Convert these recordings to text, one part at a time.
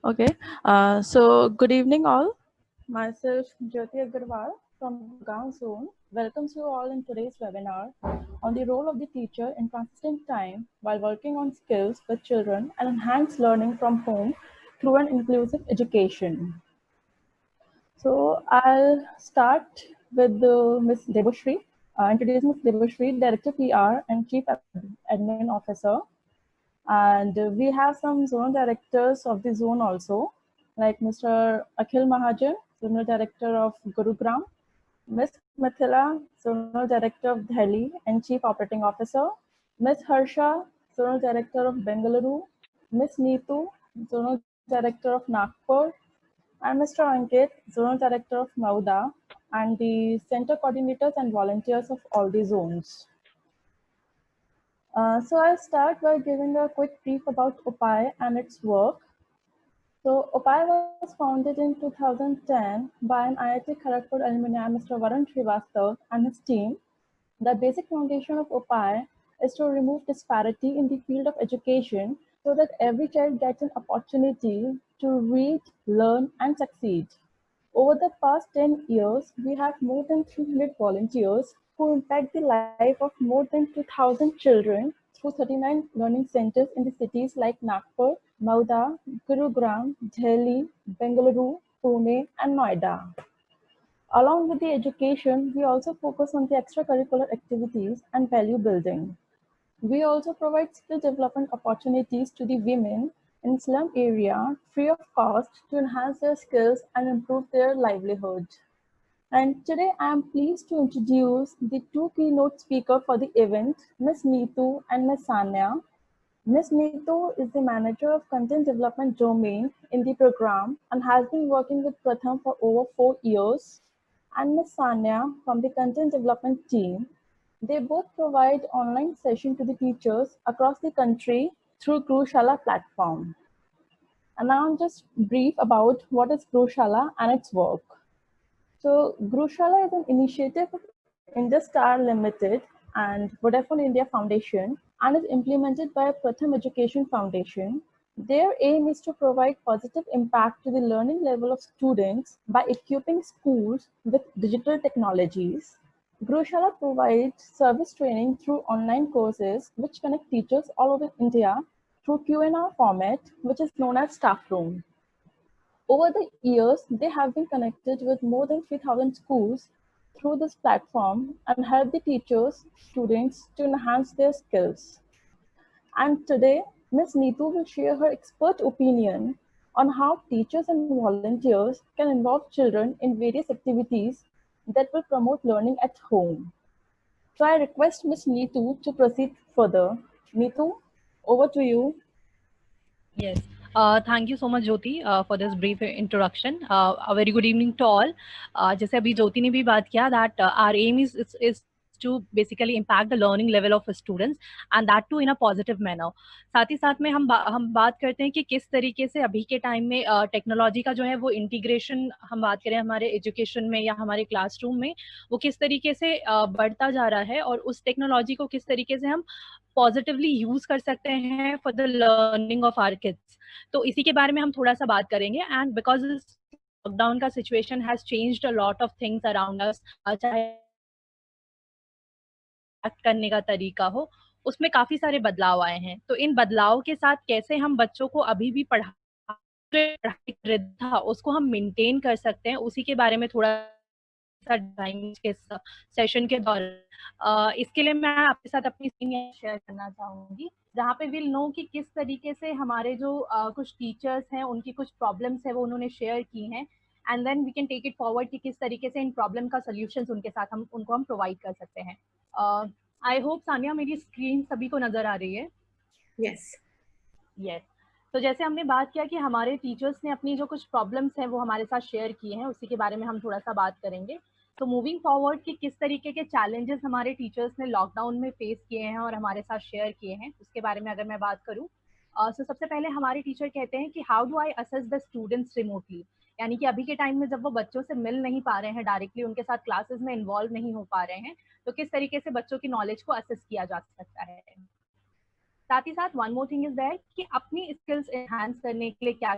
Okay, so good evening all. Myself Jyoti Agarwal from Gurgaon Zone welcomes you all in today's webinar on the role of the teacher in consistent time while working on skills with children and enhance learning from home through an inclusive education. So I'll start with Ms. Debashri, introducing Ms. Debashri, Director PR and Chief Admin Officer. And we have some zonal directors of the zone also, like Mr. Akhil Mahajan, Zonal Director of Gurugram, Ms. Mithila, Zonal Director of Delhi and Chief Operating Officer, Ms. Harsha, Zonal Director of Bengaluru, Ms. Neetu, Zonal Director of Nagpur, and Mr. Ankit, Zonal Director of Mauda, and the center coordinators and volunteers of all the zones. So I'll start by giving a quick brief about UPAI and its work. So UPAI was founded in 2010 by an IIT Kharagpur alumni, Mr. Varun Srivastav and his team. The basic foundation of UPAI is to remove disparity in the field of education so that every child gets an opportunity to read, learn, and succeed. Over the past 10 years, we have more than 300 volunteers who impact the life of more than 2,000 children through 39 learning centers in the cities like Nagpur, Mauda, Gurugram, Delhi, Bengaluru, Pune, and Noida. Along with the education, we also focus on the extracurricular activities and value building. We also provide skill development opportunities to the women in slum area free of cost to enhance their skills and improve their livelihood. And today I am pleased to introduce the two keynote speakers for the event, Ms. Neetu and Ms. Sanya. Ms. Neetu is the manager of content development domain in the program and has been working with Pratham for over 4 years. And Ms. Sanya from the content development team. They both provide online session to the teachers across the country through Grushala platform. And now I'm just brief about what is Grushala and its work. So Grushala is an initiative of Industar Limited and Vodafone India Foundation and is implemented by Pratham Education Foundation. Their aim is to provide positive impact to the learning level of students by equipping schools with digital technologies. Grushala provides service training through online courses which connect teachers all over India through Q&A format, which is known as Staff Room. Over the years, they have been connected with more than 3,000 schools through this platform and help the teachers, students to enhance their skills. And today, Ms. Neetu will share her expert opinion on how teachers and volunteers can involve children in various activities that will promote learning at home. So I request Ms. Neetu to proceed further. Neetu, over to you. Yes. Thank you so much, Jyoti, for this brief introduction. A very good evening to all. जैसे अभी ज्योति ने भी बात किया that our aim is to basically impact the learning level of students and that too in a positive manner. साथ ही साथ में हम बात करते हैं कि किस तरीके से अभी के टाइम में टेक्नोलॉजी का जो है वो इंटीग्रेशन हम बात करें हमारे एजुकेशन में या हमारे क्लासरूम में वो किस तरीके से बढ़ता जा रहा है और उस टेक्नोलॉजी को किस तरीके से हम पॉजिटिवली यूज कर सकते हैं for the learning of our kids. तो इसी के बारे में हम थोड़ा सा बात करेंगे एंड बिकॉज लॉकडाउन का situation has changed a lot of things around us, चाहे एक्ट करने का तरीका हो उसमें काफी सारे बदलाव आए हैं. तो इन बदलाव के साथ कैसे हम बच्चों को अभी भी पढ़ाई था उसको हम मेंटेन कर सकते हैं उसी के बारे में थोड़ा सा के सेशन के दौरान इसके लिए मैं आपके साथ अपनी स्क्रीन शेयर करना चाहूंगी जहाँ पे विल नो कि किस तरीके से हमारे जो कुछ टीचर्स हैं उनकी कुछ प्रॉब्लम्स है वो उन्होंने शेयर की हैं and then we can take it forward कि किस तरीके से इन प्रॉब्लम का सोल्यूशन उनके साथ हम उनको हम प्रोवाइड कर सकते हैं. आई होप सानिया मेरी स्क्रीन सभी को नजर आ रही है. Yes yes. तो जैसे हमने बात किया कि हमारे टीचर्स ने अपनी जो कुछ प्रॉब्लम्स हैं वो हमारे साथ शेयर किए हैं उसी के बारे में हम थोड़ा सा बात करेंगे. तो मूविंग फॉरवर्ड कि किस तरीके के चैलेंजेस हमारे टीचर्स ने लॉकडाउन में फेस किए हैं और हमारे साथ शेयर किए हैं उसके बारे में अगर मैं बात करूँ तो सबसे पहले हमारे टीचर कहते हैं कि how do I assess the students remotely, यानी कि अभी के टाइम में जब वो बच्चों से मिल नहीं पा रहे हैं डायरेक्टली उनके साथ क्लासेस में इन्वॉल्व नहीं हो पा रहे हैं तो किस तरीके से बच्चों की नॉलेज को असेस किया जा सकता है. साथ ही साथ one more thing is that कि अपनी स्किल्स एनहांस करने के लिए क्या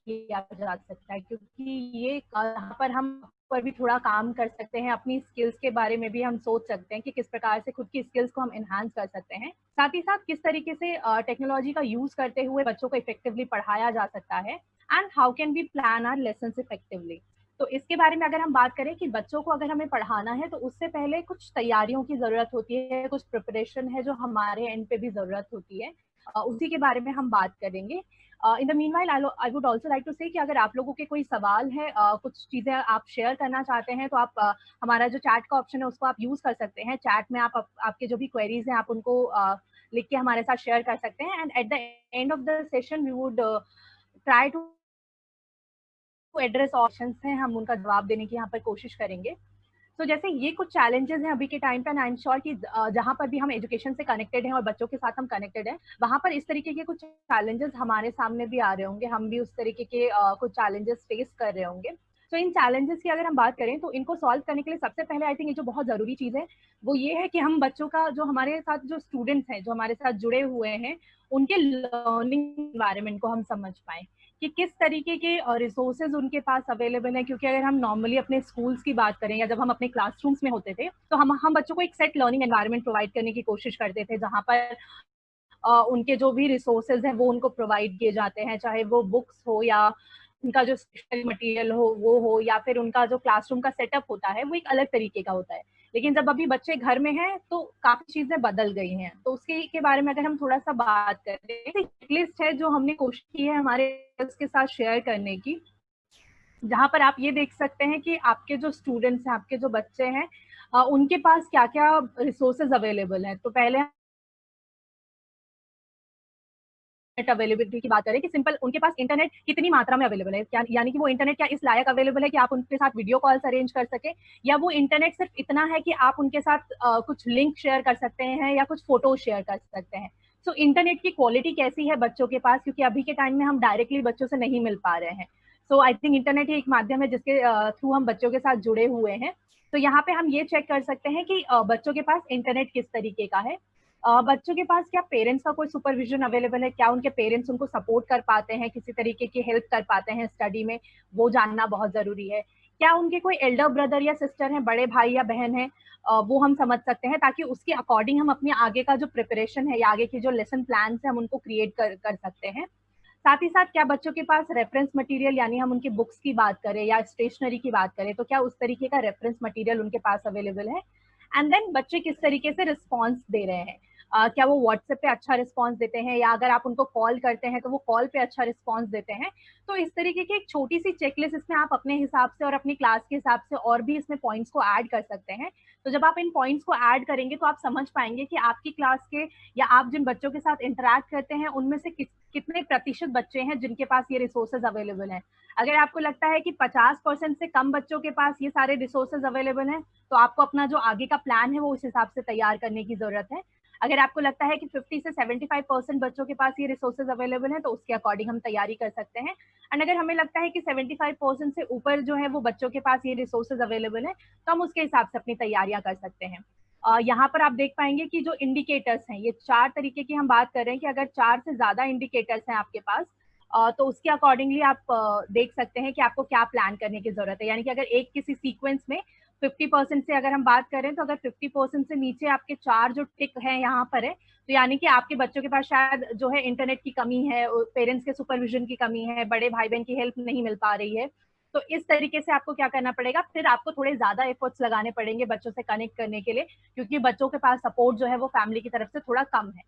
किया जा सकता है, क्योंकि ये यहाँ पर हम पर भी थोड़ा काम कर सकते हैं, अपनी स्किल्स के बारे में भी हम सोच सकते हैं कि किस प्रकार से खुद की स्किल्स को हम एनहांस कर सकते हैं। साथ ही साथ किस तरीके से टेक्नोलॉजी का यूज करते हुए बच्चों को इफेक्टिवली पढ़ाया जा सकता है, and how can we plan our lessons effectively. तो इसके बारे में अगर हम बात करें कि बच्चों को अगर हमें पढ़ाना है तो उससे पहले कुछ तैयारियों की जरूरत होती है, कुछ प्रिपरेशन है जो हमारे एंड पे भी जरूरत होती है, उसी के बारे में हम बात करेंगे। In the meanwhile I would also like to say कि अगर आप लोगों के कोई सवाल है, कुछ चीजें आप शेयर करना चाहते हैं, तो आप हमारा जो चैट का ऑप्शन है उसको आप यूज कर सकते हैं। चैट में आप आपके जो भी क्वेरीज हैं आप उनको लिख के हमारे साथ शेयर कर सकते हैं, and at the end of the session we would try to address options हैं, हम उनका जवाब देने की यहाँ पर कोशिश करेंगे। तो जैसे ये कुछ चैलेंजेस हैं अभी के टाइम पे, एंड आई एम श्योर कि जहाँ पर भी हम एजुकेशन से कनेक्टेड हैं और बच्चों के साथ हम कनेक्टेड हैं, वहाँ पर इस तरीके के कुछ चैलेंजेस हमारे सामने भी आ रहे होंगे, हम भी उस तरीके के कुछ चैलेंजेस फेस कर रहे होंगे। तो इन चैलेंजेस की अगर हम बात करें तो इनको सॉल्व करने के लिए सबसे पहले आई थिंक ये जो बहुत जरूरी चीज है वो ये है कि हम बच्चों का, जो हमारे साथ जो स्टूडेंट्स हैं जो हमारे साथ जुड़े हुए हैं, उनके लर्निंग एनवायरनमेंट को हम समझ पाए कि किस तरीके के रिसोर्सेज उनके पास अवेलेबल है। क्योंकि अगर हम नॉर्मली अपने स्कूल्स की बात करें या जब हम अपने क्लासरूम्स में होते थे तो हम बच्चों को एक सेट लर्निंग एनवायरनमेंट प्रोवाइड करने की कोशिश करते थे, जहाँ पर उनके जो भी रिसोर्सेज हैं वो उनको प्रोवाइड किए जाते हैं, चाहे वो बुक्स हो या उनका जो स्पेशल मटेरियल हो वो हो, या फिर उनका जो क्लासरूम का सेटअप होता है वो एक अलग तरीके का होता है। लेकिन जब अभी बच्चे घर में हैं तो काफी चीजें बदल गई हैं। तो उसके के बारे में अगर हम थोड़ा सा बात करें, चेकलिस्ट है जो हमने कोशिश की है हमारे के साथ शेयर करने की, जहाँ पर आप ये देख सकते हैं कि आपके जो स्टूडेंट्स हैं, आपके जो बच्चे हैं, उनके पास क्या क्या रिसोर्सेज अवेलेबल हैं। तो पहले अवेलेबिलिटी की बात करें कि सिंपल उनके पास इंटरनेट कितनी मात्रा में अवेलेबल है, क्या यानी कि वो इंटरनेट क्या इस लायक अवेलेबल है कि आप उनके साथ वीडियो कॉल्स अरेंज कर सके, या वो इंटरनेट सिर्फ इतना है कि आप उनके साथ कुछ लिंक शेयर कर सकते हैं या कुछ फोटो शेयर कर सकते हैं। सो इंटरनेट की क्वालिटी कैसी है बच्चों के पास, क्योंकि अभी के टाइम में हम डायरेक्टली बच्चों से नहीं मिल पा रहे हैं। सो आई थिंक इंटरनेट ही एक माध्यम है जिसके थ्रू हम बच्चों के साथ जुड़े हुए हैं। तो यहाँ पे हम ये चेक कर सकते हैं कि बच्चों के पास इंटरनेट किस तरीके का है, बच्चों के पास क्या पेरेंट्स का कोई सुपरविजन अवेलेबल है, क्या उनके पेरेंट्स उनको सपोर्ट कर पाते हैं, किसी तरीके की हेल्प कर पाते हैं स्टडी में, वो जानना बहुत जरूरी है। क्या उनके कोई एल्डर ब्रदर या सिस्टर हैं, बड़े भाई या बहन है, वो हम समझ सकते हैं, ताकि उसके अकॉर्डिंग हम अपने आगे का जो प्रिपरेशन है या आगे की जो लेसन प्लान है हम उनको क्रिएट कर सकते हैं। साथ ही साथ क्या बच्चों के पास रेफरेंस मटेरियल, यानी हम उनकी बुक्स की बात करें या स्टेशनरी की बात करें, तो क्या उस तरीके का रेफरेंस मटेरियल उनके पास अवेलेबल है। एंड देन बच्चे किस तरीके से रिस्पॉन्स दे रहे हैं, क्या वो व्हाट्सएप पे अच्छा रिस्पॉन्स देते हैं, या अगर आप उनको कॉल करते हैं तो वो कॉल पे अच्छा रिस्पॉन्स देते हैं। तो इस तरीके की एक छोटी सी चेकलिस्ट इसमें आप अपने हिसाब से और अपनी क्लास के हिसाब से और भी इसमें पॉइंट्स को ऐड कर सकते हैं। तो जब आप इन पॉइंट्स को ऐड करेंगे तो आप समझ पाएंगे कि आपकी क्लास के या आप जिन बच्चों के साथ इंटरेक्ट करते हैं उनमें से कितने प्रतिशत बच्चे हैं जिनके पास ये रिसोर्सेज अवेलेबल हैं। अगर आपको लगता है कि 50% से कम बच्चों के पास ये सारे रिसोर्सेज अवेलेबल हैं, तो आपको अपना जो आगे का प्लान है वो उस हिसाब से तैयार करने की जरूरत है। अगर आपको लगता है कि 50 से 75% बच्चों के पास ये रिसोर्सेज अवेलेबल हैं, तो उसके अकॉर्डिंग हम तैयारी कर सकते हैं। एंड अगर हमें लगता है कि 75% से ऊपर जो है वो बच्चों के पास ये रिसोर्सेज अवेलेबल है, तो हम उसके हिसाब से अपनी तैयारियां कर सकते हैं। यहाँ पर आप देख पाएंगे कि जो इंडिकेटर्स हैं, ये 4 तरीके की हम बात कर रहे हैं कि अगर 4 से ज्यादा इंडिकेटर्स हैं आपके पास, तो उसके अकॉर्डिंगली आप देख सकते हैं कि आपको क्या प्लान करने की जरूरत है। यानी कि अगर एक किसी सीक्वेंस में 50% से अगर हम बात करें, तो अगर 50% से नीचे आपके 4 जो टिक हैं यहाँ पर है, तो यानी कि आपके बच्चों के पास शायद जो है इंटरनेट की कमी है, पेरेंट्स के सुपरविजन की कमी है, बड़े भाई बहन की हेल्प नहीं मिल पा रही है। तो इस तरीके से आपको क्या करना पड़ेगा, फिर आपको थोड़े ज्यादा एफर्ट्स लगाने पड़ेंगे बच्चों से कनेक्ट करने के लिए, क्योंकि बच्चों के पास सपोर्ट जो है वो फैमिली की तरफ से थोड़ा कम है।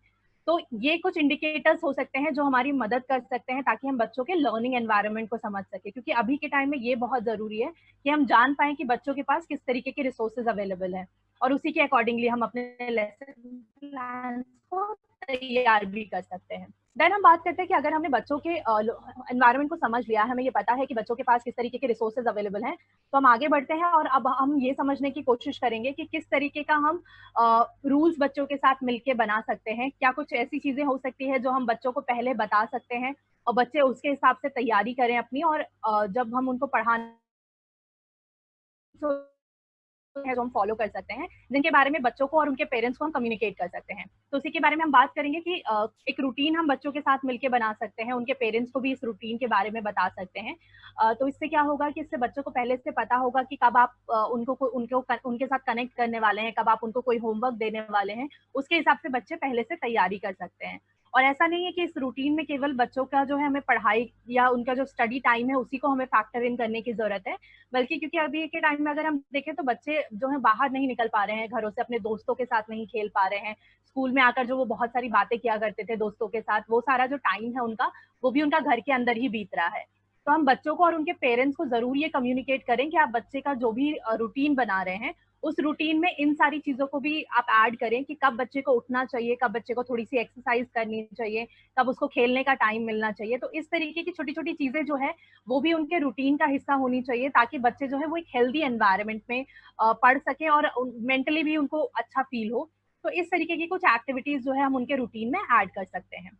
तो ये कुछ इंडिकेटर्स हो सकते हैं जो हमारी मदद कर सकते हैं ताकि हम बच्चों के लर्निंग एनवायरनमेंट को समझ सके, क्योंकि अभी के टाइम में ये बहुत जरूरी है कि हम जान पाए कि बच्चों के पास किस तरीके के रिसोर्सेज अवेलेबल है, और उसी के अकॉर्डिंगली हम अपने लेसन प्लान को तैयार भी कर सकते हैं। देन हम बात करते हैं कि अगर हमने बच्चों के एनवायरनमेंट को समझ लिया, हमें ये पता है कि बच्चों के पास किस तरीके के रिसोर्सेज अवेलेबल हैं, तो हम आगे बढ़ते हैं और अब हम ये समझने की कोशिश करेंगे कि किस तरीके का हम रूल्स बच्चों के साथ मिलके बना सकते हैं। क्या कुछ ऐसी चीजें हो सकती है जो हम बच्चों को पहले बता सकते हैं और बच्चे उसके हिसाब से तैयारी करें अपनी, और जब हम उनको पढ़ाना है जो हम फॉलो कर सकते हैं, जिनके बारे में बच्चों को और उनके पेरेंट्स को हम कम्युनिकेट कर सकते हैं। तो उसी के बारे में हम बात करेंगे कि एक रूटीन हम बच्चों के साथ मिलकर बना सकते हैं, उनके पेरेंट्स को भी इस रूटीन के बारे में बता सकते हैं। तो इससे क्या होगा कि इससे बच्चों को पहले से पता होगा कि कब आप उनके साथ कनेक्ट करने वाले हैं, कब आप उनको कोई होमवर्क देने वाले हैं, उसके हिसाब से बच्चे पहले से तैयारी कर सकते हैं। और ऐसा नहीं है कि इस रूटीन में केवल बच्चों का जो है हमें पढ़ाई या उनका जो स्टडी टाइम है उसी को हमें फैक्टर इन करने की जरूरत है, बल्कि क्योंकि अभी के टाइम में अगर हम देखें तो बच्चे जो है बाहर नहीं निकल पा रहे हैं घरों से, अपने दोस्तों के साथ नहीं खेल पा रहे हैं। स्कूल में आकर जो वो बहुत सारी बातें किया करते थे दोस्तों के साथ, वो सारा जो टाइम है उनका, वो भी उनका घर के अंदर ही बीत रहा है। तो हम बच्चों को और उनके पेरेंट्स को जरूर ये कम्युनिकेट करें कि आप बच्चे का जो भी रूटीन बना रहे हैं उस रूटीन में इन सारी चीजों को भी आप ऐड करें कि कब बच्चे को उठना चाहिए, कब बच्चे को थोड़ी सी एक्सरसाइज करनी चाहिए, कब उसको खेलने का टाइम मिलना चाहिए। तो इस तरीके की छोटी छोटी चीजें जो है वो भी उनके रूटीन का हिस्सा होनी चाहिए, ताकि बच्चे जो है वो एक हेल्दी एनवायरनमेंट में पढ़ सके और मेंटली भी उनको अच्छा फील हो। तो इस तरीके की कुछ एक्टिविटीज जो है हम उनके रूटीन में ऐड कर सकते हैं।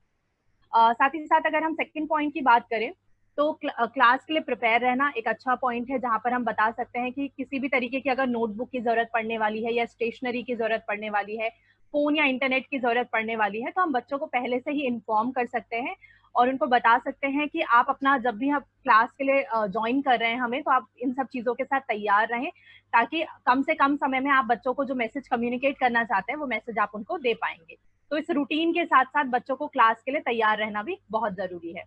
साथ ही साथ अगर हम सेकंड पॉइंट की बात करें तो क्लास के लिए प्रिपेयर रहना एक अच्छा पॉइंट है, जहां पर हम बता सकते हैं कि किसी भी तरीके की अगर नोटबुक की जरूरत पड़ने वाली है या स्टेशनरी की जरूरत पड़ने वाली है, फोन या इंटरनेट की जरूरत पड़ने वाली है, तो हम बच्चों को पहले से ही इन्फॉर्म कर सकते हैं और उनको बता सकते हैं कि आप अपना जब भी आप क्लास के लिए ज्वाइन कर रहे हैं हमें, तो आप इन सब चीजों के साथ तैयार रहें, ताकि कम से कम समय में आप बच्चों को जो मैसेज कम्युनिकेट करना चाहते हैं वो मैसेज आप उनको दे पाएंगे। तो इस रूटीन के साथ साथ बच्चों को क्लास के लिए तैयार रहना भी बहुत जरूरी है।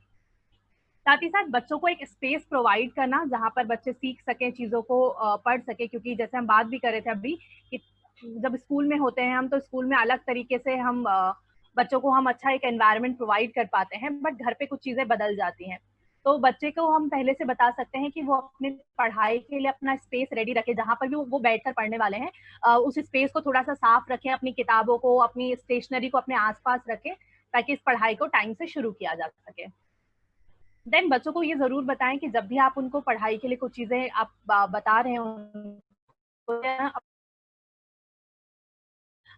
साथ ही साथ बच्चों को एक स्पेस प्रोवाइड करना जहां पर बच्चे सीख सके, चीजों को पढ़ सके, क्योंकि जैसे हम बात भी कर रहे थे अभी कि जब स्कूल में होते हैं हम, तो स्कूल में अलग तरीके से हम बच्चों को हम अच्छा एक एनवायरनमेंट प्रोवाइड कर पाते हैं, बट घर पे कुछ चीजें बदल जाती हैं। तो बच्चे को हम पहले से बता सकते हैं कि वो अपने पढ़ाई के लिए अपना स्पेस रेडी रखे, जहां पर भी वो बैठकर पढ़ने वाले हैं उस स्पेस को थोड़ा सा साफ रखें, अपनी किताबों को, अपनी स्टेशनरी को अपने आसपास रखें, ताकि इस पढ़ाई को टाइम से शुरू किया जा सके। देन बच्चों को ये जरूर बताएं कि जब भी आप उनको पढ़ाई के लिए कुछ चीजें आप बता रहे हो,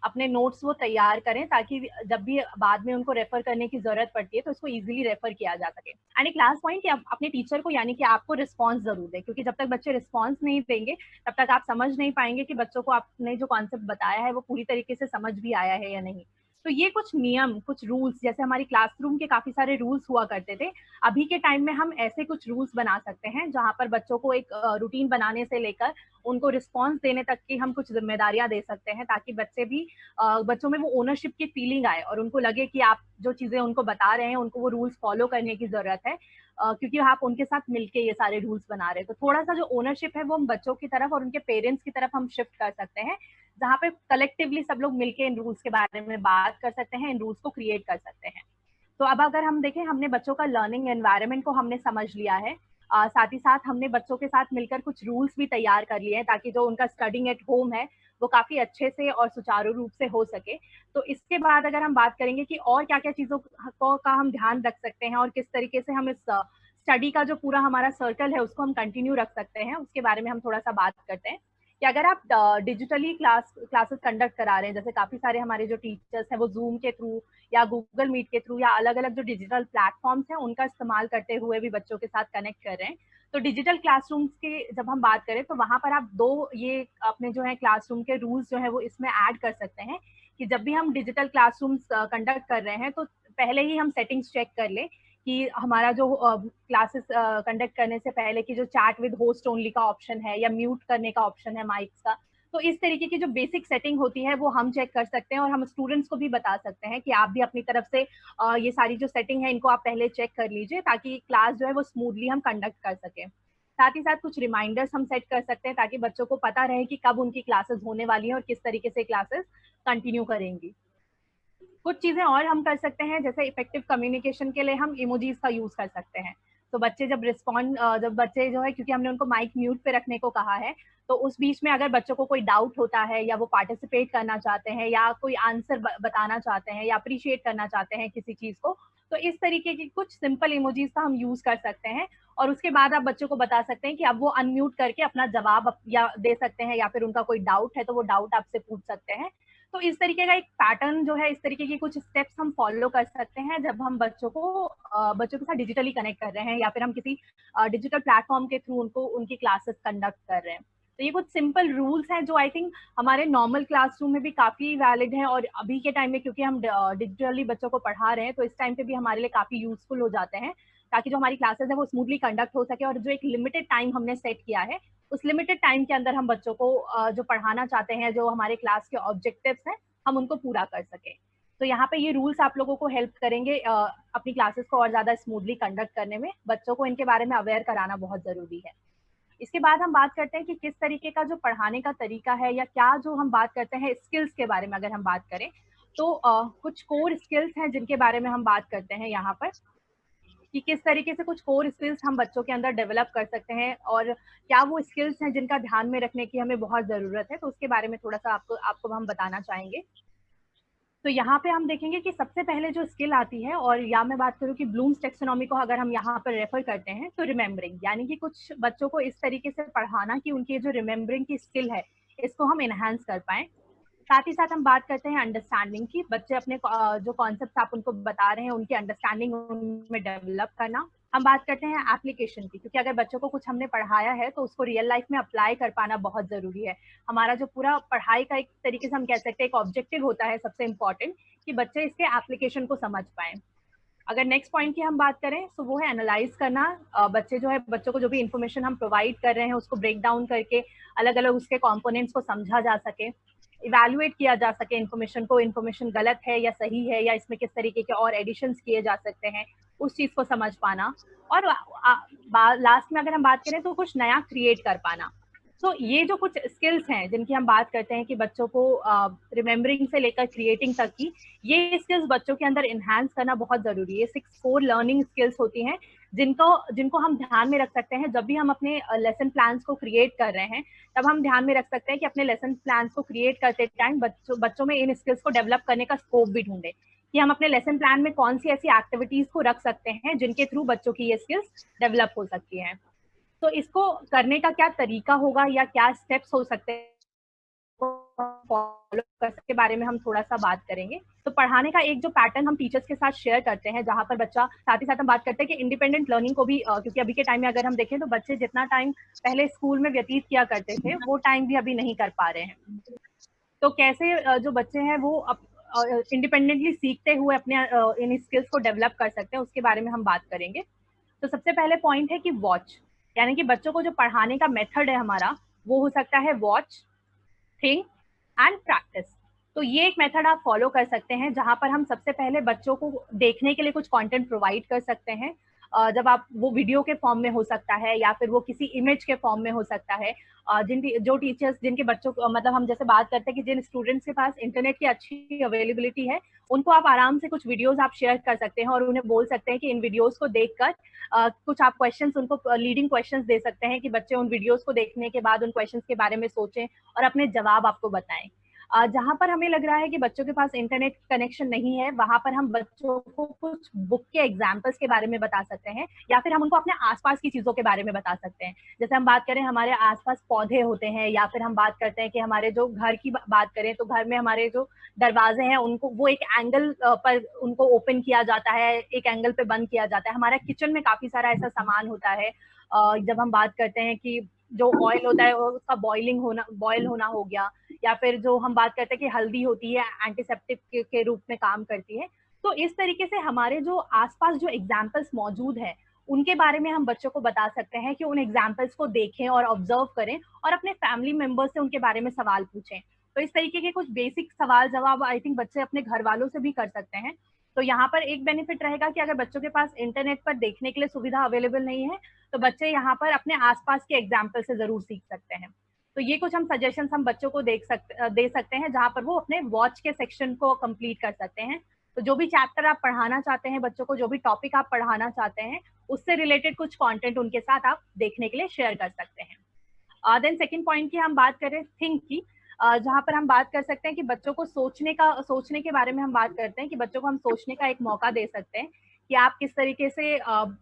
अपने नोट्स वो तैयार करें, ताकि जब भी बाद में उनको रेफर करने की जरूरत पड़ती है तो उसको इजीली रेफर किया जा सके। एंड एक लास्ट पॉइंट कि आप अपने टीचर को, यानी कि आपको रिस्पांस जरूर दें, क्योंकि जब तक बच्चे रिस्पांस नहीं देंगे तब तक आप समझ नहीं पाएंगे कि बच्चों को आपने जो कॉन्सेप्ट बताया है वो पूरी तरीके से समझ भी आया है या नहीं। तो ये कुछ नियम, कुछ रूल्स, जैसे हमारी क्लासरूम के काफी सारे रूल्स हुआ करते थे, अभी के टाइम में हम ऐसे कुछ रूल्स बना सकते हैं जहां पर बच्चों को एक रूटीन बनाने से लेकर उनको रिस्पांस देने तक की हम कुछ जिम्मेदारियां दे सकते हैं, ताकि बच्चों में वो ओनरशिप की फीलिंग आए और उनको लगे कि आप जो चीजें उनको बता रहे हैं उनको वो रूल्स फॉलो करने की जरूरत है, क्योंकि आप उनके साथ मिलके ये सारे रूल्स बना रहे हैं। तो थोड़ा सा जो ओनरशिप है वो हम बच्चों की तरफ और उनके पेरेंट्स की तरफ हम शिफ्ट कर सकते हैं, जहाँ पे कलेक्टिवली सब लोग मिलके इन रूल्स के बारे में बात कर सकते हैं, इन रूल्स को क्रिएट कर सकते हैं। तो अब अगर हम देखें, हमने बच्चों का लर्निंग एनवायरनमेंट को हमने समझ लिया है, साथ ही साथ हमने बच्चों के साथ मिलकर कुछ रूल्स भी तैयार कर लिए हैं, ताकि जो उनका स्टडिंग एट होम है वो काफी अच्छे से और सुचारू रूप से हो सके। तो इसके बाद अगर हम बात करेंगे कि और क्या क्या चीजों का हम ध्यान रख सकते हैं और किस तरीके से हम इस स्टडी का जो पूरा हमारा सर्कल है उसको हम कंटिन्यू रख सकते हैं, उसके बारे में हम थोड़ा सा बात करते हैं। कि अगर आप डिजिटली क्लासेस कंडक्ट करा रहे हैं, जैसे काफी सारे हमारे जो टीचर्स हैं वो जूम के थ्रू या गूगल मीट के थ्रू या अलग अलग जो डिजिटल प्लेटफॉर्म्स हैं उनका इस्तेमाल करते हुए भी बच्चों के साथ कनेक्ट कर रहे हैं, तो डिजिटल क्लासरूम्स की जब हम बात करें तो वहां पर आप दो ये अपने जो है क्लासरूम के रूल्स जो है वो इसमें ऐड कर सकते हैं, कि जब भी हम डिजिटल क्लासरूम्स कंडक्ट कर रहे हैं तो पहले ही हम सेटिंग्स चेक कर ले कि हमारा जो क्लासेस कंडक्ट करने से पहले की जो चैट विद होस्ट ओनली का ऑप्शन है या म्यूट करने का ऑप्शन है माइक्स का, तो इस तरीके की जो बेसिक सेटिंग होती है वो हम चेक कर सकते हैं और हम स्टूडेंट्स को भी बता सकते हैं कि आप भी अपनी तरफ से ये सारी जो सेटिंग है इनको आप पहले चेक कर लीजिए, ताकि क्लास जो है वो स्मूथली हम कंडक्ट कर सकें। साथ ही साथ कुछ रिमाइंडर्स हम सेट कर सकते हैं, ताकि बच्चों को पता रहे कि कब उनकी क्लासेस होने वाली हैं और किस तरीके से क्लासेस कंटिन्यू करेंगी। कुछ चीजें और हम कर सकते हैं, जैसे इफेक्टिव कम्युनिकेशन के लिए हम इमोजीज का यूज कर सकते हैं। तो बच्चे जब बच्चे जो है, क्योंकि हमने उनको माइक म्यूट पे रखने को कहा है, तो उस बीच में अगर बच्चों को कोई डाउट होता है या वो पार्टिसिपेट करना चाहते हैं या कोई आंसर बताना चाहते हैं या अप्रिशिएट करना चाहते हैं किसी चीज को, तो इस तरीके की कुछ सिंपल इमोजीज का हम यूज कर सकते हैं और उसके बाद आप बच्चों को बता सकते हैं कि अब वो अनम्यूट करके अपना जवाब या दे सकते हैं, या फिर उनका कोई डाउट है तो वो डाउट आपसे पूछ सकते हैं। तो इस तरीके का एक पैटर्न जो है, इस तरीके की कुछ स्टेप्स हम फॉलो कर सकते हैं जब हम बच्चों के साथ डिजिटली कनेक्ट कर रहे हैं या फिर हम किसी डिजिटल प्लेटफॉर्म के थ्रू उनको उनकी क्लासेस कंडक्ट कर रहे हैं। तो ये कुछ सिंपल रूल्स हैं जो आई थिंक हमारे नॉर्मल क्लासरूम में भी काफ़ी वैलिड हैं, और अभी के टाइम में क्योंकि हम डिजिटली बच्चों को पढ़ा रहे हैं तो इस टाइम पे भी हमारे लिए काफ़ी यूजफुल हो जाते हैं, ताकि जो हमारी क्लासेस है वो स्मूथली कंडक्ट हो सके, और जो एक लिमिटेड टाइम हमने सेट किया है उस लिमिटेड टाइम के अंदर हम बच्चों को जो पढ़ाना चाहते हैं, जो हमारे क्लास के ऑब्जेक्टिव्स हैं, हम उनको पूरा कर सकें। तो यहाँ पे ये रूल्स आप लोगों को हेल्प करेंगे अपनी क्लासेस को और ज़्यादा स्मूथली कंडक्ट करने में। बच्चों को इनके बारे में अवेयर कराना बहुत ज़रूरी है। इसके बाद हम बात करते हैं कि किस तरीके का जो पढ़ाने का तरीका है, या क्या जो हम बात करते हैं स्किल्स के बारे में अगर हम बात करें तो कुछ कोर स्किल्स हैं जिनके बारे में हम बात करते हैं यहाँ पर, कि किस तरीके से कुछ कोर स्किल्स हम बच्चों के अंदर डेवलप कर सकते हैं, और क्या वो स्किल्स हैं जिनका ध्यान में रखने की हमें बहुत ज़रूरत है। तो उसके बारे में थोड़ा सा आपको हम बताना चाहेंगे। तो यहाँ पे हम देखेंगे कि सबसे पहले जो स्किल आती है, और या मैं बात करूँ कि ब्लूम्स टेक्सोनॉमी को अगर हम यहाँ पर रेफर करते हैं तो रिमेम्बरिंग, यानी कि कुछ बच्चों को इस तरीके से पढ़ाना कि उनकी जो रिमेम्बरिंग की स्किल है इसको हम इनहेंस कर पाएं। साथ ही साथ हम बात करते हैं अंडरस्टैंडिंग की, बच्चे अपने जो कॉन्सेप्ट आप उनको बता रहे हैं उनकी अंडरस्टैंडिंग उनमें डेवलप करना। हम बात करते हैं एप्लीकेशन की, क्योंकि अगर बच्चों को कुछ हमने पढ़ाया है तो उसको रियल लाइफ में अप्लाई कर पाना बहुत जरूरी है। हमारा जो पूरा पढ़ाई का एक तरीके से हम कह सकते हैं एक ऑब्जेक्टिव होता है सबसे इम्पोर्टेंट, कि बच्चे इसके एप्लीकेशन को समझ पाए। अगर नेक्स्ट पॉइंट की हम बात करें तो वो है एनालाइज करना। बच्चे जो है, बच्चों को जो भी इन्फॉर्मेशन हम प्रोवाइड कर रहे हैं उसको ब्रेक डाउन करके अलग अलग उसके कंपोनेंट्स को समझा जा सके, इवैल्यूएट किया जा सके इन्फॉर्मेशन को, इन्फॉर्मेशन गलत है या सही है, या इसमें किस तरीके के और एडिशंस किए जा सकते हैं, उस चीज को समझ पाना। और लास्ट में अगर हम बात करें तो कुछ नया क्रिएट कर पाना। तो ये जो कुछ स्किल्स हैं जिनकी हम बात करते हैं कि बच्चों को रिमेम्बरिंग से लेकर क्रिएटिंग तक की, ये स्किल्स बच्चों के अंदर इन्हांस करना बहुत जरूरी है। 6 कोर लर्निंग स्किल्स होती हैं जिनको हम ध्यान में रख सकते हैं जब भी हम अपने लेसन प्लान्स को क्रिएट कर रहे हैं। तब हम ध्यान में रख सकते हैं कि अपने लेसन प्लान्स को क्रिएट करते टाइम बच्चों में इन स्किल्स को डेवलप करने का स्कोप भी ढूंढे, कि हम अपने लेसन प्लान में कौन सी ऐसी एक्टिविटीज को रख सकते हैं जिनके थ्रू बच्चों की ये स्किल्स डेवलप हो सकती हैं। तो इसको करने का क्या तरीका होगा या क्या स्टेप्स हो सकते हैं फॉलो कर के बारे में हम थोड़ा सा बात करेंगे। तो पढ़ाने का एक जो पैटर्न हम टीचर्स के साथ शेयर करते हैं, जहां पर बच्चा, साथ ही साथ हम बात करते हैं कि इंडिपेंडेंट लर्निंग को भी, क्योंकि अभी के टाइम में अगर हम देखें तो बच्चे जितना टाइम पहले स्कूल में व्यतीत किया करते थे वो टाइम भी अभी नहीं कर पा रहे हैं। तो कैसे जो बच्चे हैं वो इंडिपेंडेंटली सीखते हुए अपने इन स्किल्स को डेवलप कर सकते हैं, उसके बारे में हम बात करेंगे। तो सबसे पहले पॉइंट है कि वॉच, यानी कि बच्चों को जो पढ़ाने का मेथड है हमारा वो हो सकता है वॉच, थिंक एंड प्रैक्टिस। तो ये एक मेथड आप फॉलो कर सकते हैं जहां पर हम सबसे पहले बच्चों को देखने के लिए कुछ कंटेंट प्रोवाइड कर सकते हैं। जब आप, वो वीडियो के फॉर्म में हो सकता है या फिर वो किसी इमेज के फॉर्म में हो सकता है। जो टीचर्स जिनके बच्चों को, मतलब हम जैसे बात करते हैं कि जिन स्टूडेंट्स के पास इंटरनेट की अच्छी अवेलेबिलिटी है उनको आप आराम से कुछ वीडियोस आप शेयर कर सकते हैं और उन्हें बोल सकते हैं कि इन वीडियोस को देखकर कुछ आप क्वेश्चंस उनको, लीडिंग क्वेश्चंस दे सकते हैं कि बच्चे उन वीडियोस को देखने के बाद उन क्वेश्चंस के बारे में सोचें और अपने जवाब आपको बताएं। जहां पर हमें लग रहा है कि बच्चों के पास इंटरनेट कनेक्शन नहीं है, वहां पर हम बच्चों को कुछ बुक के एग्जाम्पल्स के बारे में बता सकते हैं, या फिर हम उनको अपने आसपास की चीजों के बारे में बता सकते हैं। जैसे हम बात करें, हमारे आसपास पौधे होते हैं, या फिर हम बात करते हैं कि हमारे जो घर की बात करें तो घर में हमारे जो दरवाजे हैं उनको वो एक एंगल पर उनको ओपन किया जाता है, एक एंगल पे बंद किया जाता है। हमारा किचन में काफी सारा ऐसा सामान होता है। जब हम बात करते हैं कि जो ऑयल होता है उसका बॉयल होना हो गया, या फिर जो हम बात करते हैं कि हल्दी होती है एंटीसेप्टिक के रूप में काम करती है। तो इस तरीके से हमारे जो आसपास जो एग्जाम्पल्स मौजूद है उनके बारे में हम बच्चों को बता सकते हैं कि उन एग्जाम्पल्स को देखें और ऑब्जर्व करें और अपने फैमिली मेंबर्स से उनके बारे में सवाल पूछें। तो इस तरीके के कुछ बेसिक सवाल जवाब आई थिंक बच्चे अपने घर वालों से भी कर सकते हैं। तो यहाँ पर एक बेनिफिट रहेगा कि अगर बच्चों के पास इंटरनेट पर देखने के लिए सुविधा अवेलेबल नहीं है तो बच्चे यहाँ पर अपने आसपास के एग्जाम्पल से जरूर सीख सकते हैं। तो ये कुछ हम सजेशन हम बच्चों को दे सकते हैं जहां पर वो अपने वॉच के सेक्शन को कंप्लीट कर सकते हैं। तो जो भी चैप्टर आप पढ़ाना चाहते हैं बच्चों को, जो भी टॉपिक आप पढ़ाना चाहते हैं उससे रिलेटेड कुछ कंटेंट उनके साथ आप देखने के लिए शेयर कर सकते हैं। देन सेकंड पॉइंट की हम बात करें थिंक की, जहां पर हम बात कर सकते हैं कि बच्चों को सोचने के बारे में हम बात करते हैं कि बच्चों को हम सोचने का एक मौका दे सकते हैं कि आप किस तरीके से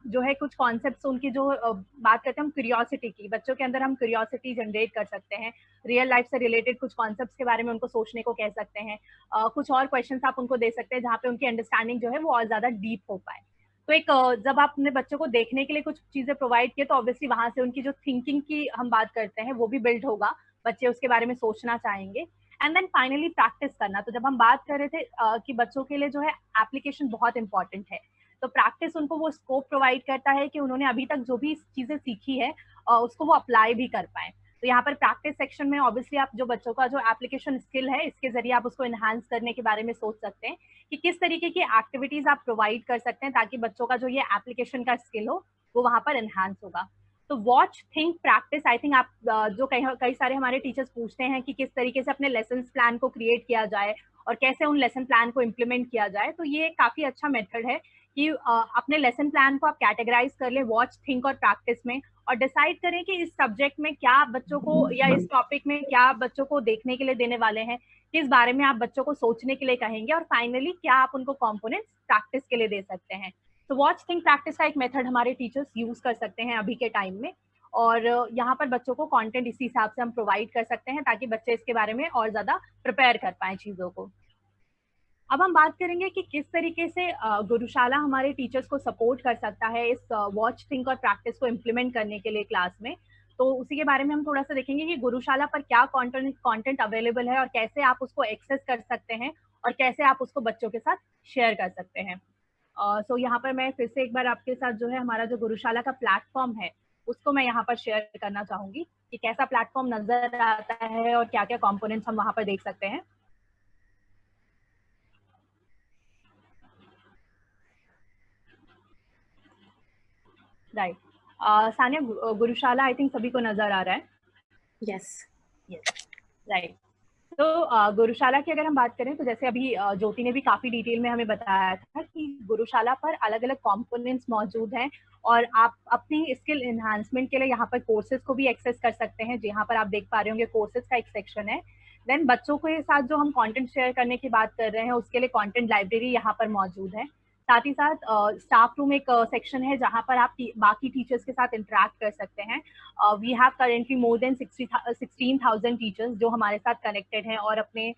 जो है कुछ कॉन्सेप्ट्स उनकी जो बात करते हैं हम क्यूरियोसिटी की, बच्चों के अंदर हम क्यूरियोसिटी जनरेट कर सकते हैं। रियल लाइफ से रिलेटेड कुछ कॉन्सेप्ट्स के बारे में उनको सोचने को कह सकते हैं। कुछ और क्वेश्चंस आप उनको दे सकते हैं जहाँ पे उनकी अंडरस्टैंडिंग जो है वो और ज्यादा डीप हो पाए। तो एक जब आप अपने बच्चों को देखने के लिए कुछ चीजें प्रोवाइड किए तो ऑब्वियसली वहां से उनकी जो थिंकिंग की हम बात करते हैं वो भी बिल्ड होगा, बच्चे उसके बारे में सोचना चाहेंगे। एंड देन फाइनली प्रैक्टिस करना। तो जब हम बात कर रहे थे कि बच्चों के लिए जो है एप्लीकेशन बहुत इंपॉर्टेंट है, तो प्रैक्टिस उनको वो स्कोप प्रोवाइड करता है कि उन्होंने अभी तक जो भी चीजें सीखी है उसको वो अप्लाई भी कर पाए। तो यहाँ पर प्रैक्टिस सेक्शन में ऑब्वियसली आप जो बच्चों का जो एप्लीकेशन स्किल है इसके जरिए आप उसको एनहांस करने के बारे में सोच सकते हैं कि किस तरीके की एक्टिविटीज आप प्रोवाइड कर सकते हैं ताकि बच्चों का जो ये एप्लीकेशन का स्किल हो वो वहां पर एनहांस होगा। तो watch think practice, I think आप जो कई सारे हमारे टीचर्स पूछते हैं कि किस तरीके से अपने लेसन प्लान को क्रिएट किया जाए और कैसे उन लेसन प्लान को इम्प्लीमेंट किया जाए, तो ये काफी अच्छा मेथड है कि अपने लेसन प्लान को आप कैटेगराइज कर ले वॉच थिंक और प्रैक्टिस में, और डिसाइड करें कि इस सब्जेक्ट में क्या बच्चों को या इस टॉपिक में क्या बच्चों को देखने के लिए देने वाले हैं, किस बारे में आप बच्चों को सोचने के लिए कहेंगे, और फाइनली क्या आप उनको कंपोनेंट्स प्रैक्टिस के लिए दे सकते हैं। तो वॉच थिंक प्रैक्टिस का एक मेथड हमारे टीचर्स यूज कर सकते हैं अभी के टाइम में, और यहाँ पर बच्चों को कंटेंट इसी हिसाब से हम प्रोवाइड कर सकते हैं ताकि बच्चे इसके बारे में और ज्यादा प्रिपेयर कर पाए चीजों को। अब हम बात करेंगे कि किस तरीके से गुरुशाला हमारे टीचर्स को सपोर्ट कर सकता है इस वॉच थिंक और प्रैक्टिस को इम्प्लीमेंट करने के लिए क्लास में। तो उसी के बारे में हम थोड़ा सा देखेंगे कि गुरुशाला पर क्या कंटेंट अवेलेबल है और कैसे आप उसको एक्सेस कर सकते हैं और कैसे आप उसको बच्चों के साथ शेयर कर सकते हैं। सो यहाँ पर मैं फिर से एक बार आपके साथ जो है हमारा जो गुरुशाला का प्लेटफॉर्म है उसको मैं यहाँ पर शेयर करना चाहूंगी कि कैसा प्लेटफॉर्म नजर आता है और क्या क्या कॉम्पोनेंट्स हम वहाँ पर देख सकते हैं। राइट। सानिया, गुरुशाला आई थिंक सभी को नजर आ रहा है। Yes yes, right. तो गुरुशाला की अगर हम बात करें तो जैसे अभी ज्योति ने भी काफी डिटेल में हमें बताया था कि गुरुशाला पर अलग अलग कंपोनेंट्स मौजूद हैं और आप अपनी स्किल एनहांसमेंट के लिए यहाँ पर कोर्सेज को भी एक्सेस कर सकते हैं। जहाँ पर आप देख पा रहे होंगे कोर्सेज का एक सेक्शन है। देन बच्चों के साथ जो हम कंटेंट शेयर करने की बात कर रहे हैं उसके लिए कंटेंट लाइब्रेरी यहाँ पर मौजूद है। साथ ही साथ स्टाफ रूम एक सेक्शन है जहाँ पर आप बाकी टीचर्स के साथ इंटरेक्ट कर सकते हैं। We have currently more than 16,000 teachers जो हमारे साथ कनेक्टेड हैं और अपने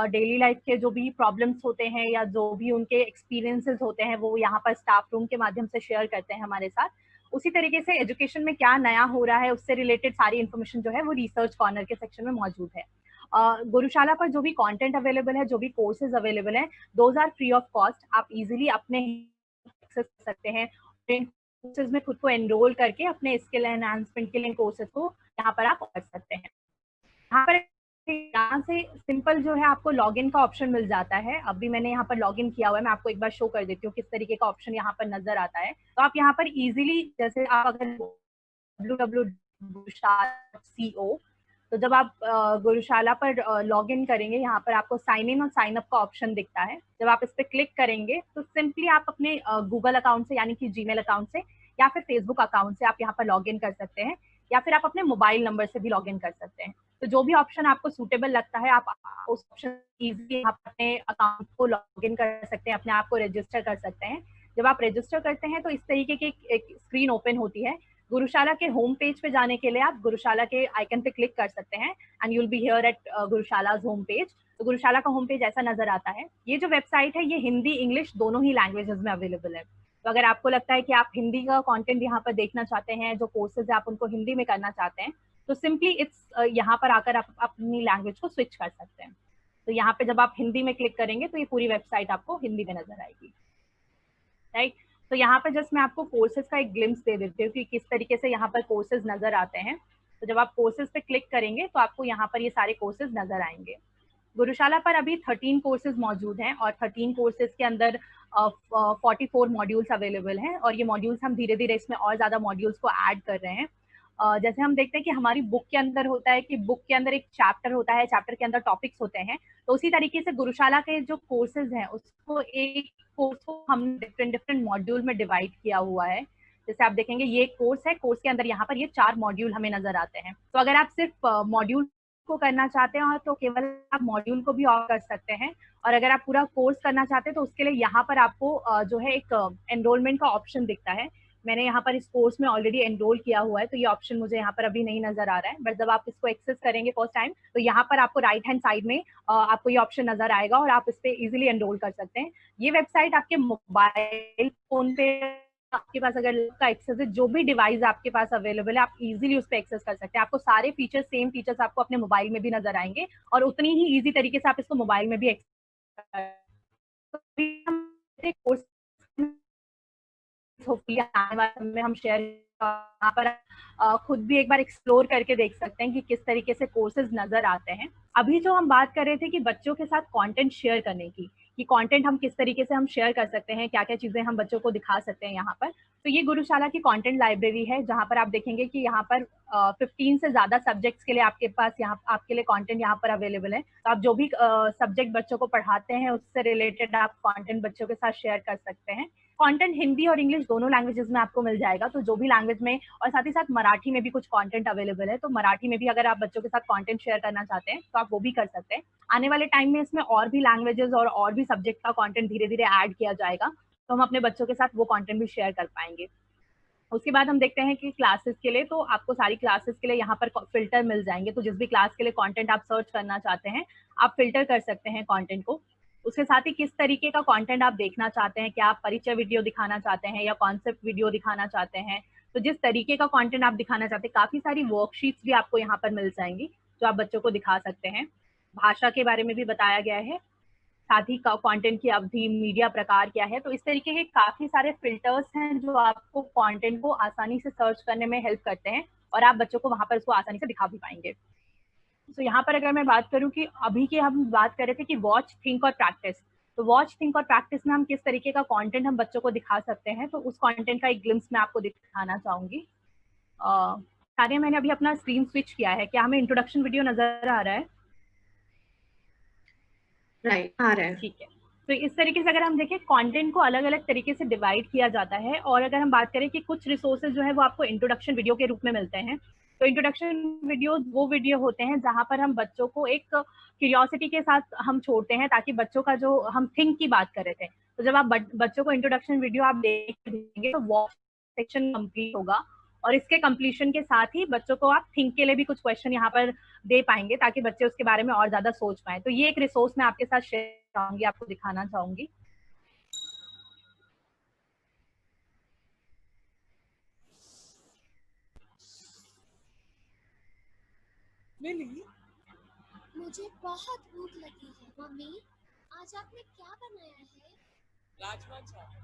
डेली लाइफ के जो भी प्रॉब्लम्स होते हैं या जो भी उनके एक्सपीरियंसेस होते हैं वो यहाँ पर स्टाफ रूम के माध्यम से शेयर करते हैं हमारे साथ। उसी तरीके से एजुकेशन में क्या नया हो रहा है उससे रिलेटेड सारी इन्फॉर्मेशन जो है वो रिसर्च कॉर्नर के सेक्शन में मौजूद है। गुरुशाला पर जो भी कंटेंट अवेलेबल है, जो भी कोर्सेज अवेलेबल है, those are free of cost. आप इजीली अपने एक्सेस कर सकते हैं। कोर्सेज में खुद को एनरोल करके अपने स्किल एनहांसमेंट के लिए कोर्सेज को यहाँ पर आप कर सकते हैं। यहाँ से सिंपल जो है आपको लॉगिन का ऑप्शन मिल जाता है। अभी मैंने यहाँ पर लॉगिन किया हुआ है, मैं आपको एक बार शो कर देती हूँ किस तरीके का ऑप्शन यहाँ पर नजर आता है। तो आप यहाँ पर इजीली, जैसे आप अगर www.gurushalaco, तो जब आप गुरुशाला पर लॉग इन करेंगे यहाँ पर आपको साइन इन और साइन अप का ऑप्शन दिखता है। जब आप इस पर क्लिक करेंगे तो सिंपली आप अपने गूगल अकाउंट से यानी कि जीमेल अकाउंट से या फिर फेसबुक अकाउंट से आप यहाँ पर लॉग इन कर सकते हैं, या फिर आप अपने मोबाइल नंबर से भी लॉग इन कर सकते हैं। तो जो भी ऑप्शन आपको सूटेबल लगता है आप उस ऑप्शन इजीली आप अपने अकाउंट को लॉग इन कर सकते हैं, अपने आप को रजिस्टर कर सकते हैं। जब आप रजिस्टर करते हैं तो इस तरीके की एक स्क्रीन ओपन होती है। गुरुशाला के होम पेज पे जाने के लिए आप गुरुशाला के आइकन पे क्लिक कर सकते हैं and you will be here at Gurushala's home page. तो गुरुशाला का होम पेज ऐसा नजर आता है। ये जो वेबसाइट है ये हिंदी इंग्लिश दोनों ही लैंग्वेजेस में अवेलेबल है। तो अगर आपको लगता है कि आप हिंदी का कंटेंट यहाँ पर देखना चाहते हैं, जो कोर्सेज आप उनको हिंदी में करना चाहते हैं, तो सिंपली इट्स यहाँ पर आकर आप अपनी लैंग्वेज को स्विच कर सकते हैं। तो यहाँ पे जब आप हिंदी में क्लिक करेंगे तो ये पूरी वेबसाइट आपको हिंदी में नजर आएगी, राइट। तो यहाँ पर जस्ट मैं आपको कोर्सेज का एक ग्लिम्स दे देती हूँ कि किस तरीके से यहाँ पर कोर्सेज नजर आते हैं। तो जब आप कोर्सेज पे क्लिक करेंगे तो आपको यहाँ पर ये सारे कोर्सेज नजर आएंगे। गुरुशाला पर अभी 13 कोर्सेज मौजूद हैं और 13 कोर्सेज के अंदर 44 मॉड्यूल्स अवेलेबल हैं और ये मॉड्यूल्स हम धीरे धीरे इसमें और ज़्यादा मॉड्यूल्स को ऐड कर रहे हैं। जैसे हम देखते हैं कि हमारी बुक के अंदर होता है कि बुक के अंदर एक चैप्टर होता है, चैप्टर के अंदर टॉपिक्स होते हैं, तो उसी तरीके से गुरुशाला के जो कोर्सेज हैं उसको एक कोर्स को हमने डिफरेंट मॉड्यूल में डिवाइड किया हुआ है। जैसे आप देखेंगे ये कोर्स है, कोर्स के अंदर यहाँ पर ये 4 मॉड्यूल हमें नजर आते हैं। तो अगर आप सिर्फ मॉड्यूल को करना चाहते हैं तो केवल आप मॉड्यूल को भी ऑफ कर सकते हैं, और अगर आप पूरा कोर्स करना चाहते हैं तो उसके लिए यहाँ पर आपको जो है एक एनरोलमेंट का ऑप्शन दिखता है मैंने यहाँ पर इस कोर्स में ऑलरेडी एनरोल किया हुआ है, तो ये ऑप्शन मुझे यहाँ पर अभी नहीं नजर आ रहा है, बट जब आप इसको एक्सेस करेंगे फर्स्ट टाइम तो यहाँ पर आपको राइट हैंड साइड में आपको ये ऑप्शन नजर आएगा और आप इस पे इजीली एनरोल कर सकते हैं। ये वेबसाइट आपके मोबाइल फोन पे आपके पास अगर का एक्सेस है, जो भी डिवाइस आपके पास अवेलेबल है आप इजीली उस पर एक्सेस कर सकते हैं। आपको सारे फीचर्स, सेम फीचर्स आपको अपने मोबाइल में भी नजर आएंगे और उतनी ही इजी तरीके से आप इसको मोबाइल में भी एक्सेस कोर्स होपफुली आने वाले समय में हम शेयर यहाँ पर खुद भी एक बार एक्सप्लोर करके देख सकते हैं कि किस तरीके से कोर्सेज नजर आते हैं। अभी जो हम बात कर रहे थे कि बच्चों के साथ कंटेंट शेयर करने की, कि कंटेंट हम किस तरीके से हम शेयर कर सकते हैं, क्या क्या चीजें हम बच्चों को दिखा सकते हैं यहाँ पर। तो ये गुरुशाला की कंटेंट लाइब्रेरी है, जहाँ पर आप देखेंगे कि यहाँ पर 15 से ज्यादा सब्जेक्ट्स के लिए आपके पास यहाँ आपके लिए कंटेंट यहाँ पर अवेलेबल है। तो आप जो भी सब्जेक्ट बच्चों को पढ़ाते हैं उससे रिलेटेड आप कंटेंट बच्चों के साथ शेयर कर सकते हैं। कंटेंट हिंदी और इंग्लिश दोनों लैंग्वेजेस में आपको मिल जाएगा, तो जो भी लैंग्वेज में, और साथ ही साथ मराठी में भी कुछ कंटेंट अवेलेबल है, तो मराठी में भी अगर आप बच्चों के साथ कंटेंट शेयर करना चाहते हैं तो आप वो भी कर सकते हैं। आने वाले टाइम में इसमें और भी लैंग्वेजेस और भी सब्जेक्ट का कंटेंट धीरे धीरे ऐड किया जाएगा, तो हम अपने बच्चों के साथ वो कंटेंट भी शेयर कर पाएंगे। उसके बाद हम देखते हैं कि क्लासेस के लिए, तो आपको सारी क्लासेस के लिए यहाँ पर फिल्टर मिल जाएंगे, तो जिस भी क्लास के लिए कंटेंट आप सर्च करना चाहते हैं आप फिल्टर कर सकते हैं कंटेंट को। उसके साथ ही किस तरीके का कंटेंट आप देखना चाहते हैं, क्या आप परिचय वीडियो दिखाना चाहते हैं या कॉन्सेप्ट वीडियो दिखाना चाहते हैं, तो जिस तरीके का कंटेंट आप दिखाना चाहते हैं, काफी सारी वर्कशीट्स भी आपको यहाँ पर मिल जाएंगी जो आप बच्चों को दिखा सकते हैं। भाषा के बारे में भी बताया गया है, साथ ही कंटेंट की अवधि, मीडिया प्रकार क्या है, तो इस तरीके के काफी सारे फिल्टर्स हैं जो आपको कंटेंट को आसानी से सर्च करने में हेल्प करते हैं और आप बच्चों को वहां पर उसको आसानी से दिखा भी पाएंगे। तो यहाँ पर अगर मैं बात करूँ कि अभी की हम बात कर रहे थे कि वॉच, थिंक और प्रैक्टिस, तो वॉच, थिंक और प्रैक्टिस में हम किस तरीके का कंटेंट हम बच्चों को दिखा सकते हैं, तो उस कंटेंट का एक ग्लिम्स मैं आपको दिखाना चाहूंगी। कार्य मैंने अभी अपना स्क्रीन स्विच किया है, क्या हमें इंट्रोडक्शन वीडियो नजर आ रहा है? राइट, आ रहा है। ठीक है। तो इस तरीके से अगर हम देखें कंटेंट को अलग अलग तरीके से डिवाइड किया जाता है, और अगर हम बात करें कि कुछ रिसोर्सेज जो है वो आपको इंट्रोडक्शन वीडियो के रूप में मिलते हैं, तो इंट्रोडक्शन वीडियो वो वीडियो होते हैं जहां पर हम बच्चों को एक क्यूरियोसिटी के साथ हम छोड़ते हैं, ताकि बच्चों का जो हम थिंक की बात कर रहे थे, तो जब आप बच्चों को इंट्रोडक्शन वीडियो आप देखेंगे तो वॉच सेक्शन कंप्लीट होगा, और इसके कंप्लीशन के साथ ही बच्चों को आप थिंक के लिए भी कुछ क्वेश्चन यहाँ पर दे पाएंगे ताकि बच्चे उसके बारे में और ज्यादा सोच पाए। तो ये एक रिसोर्स मैं आपके साथ शेयर चाहूंगी, आपको दिखाना चाहूंगी। मुझे बहुत भूख लगी है मम्मी, आज आपने क्या बनाया है? राजमा चावल।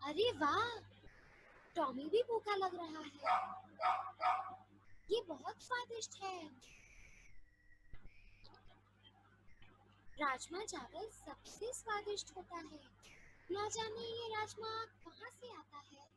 अरे वाह, टॉमी भी भूखा लग रहा है। ये बहुत स्वादिष्ट है। राजमा चावल सबसे स्वादिष्ट होता है। ना जाने ये राजमा कहाँ से आता है।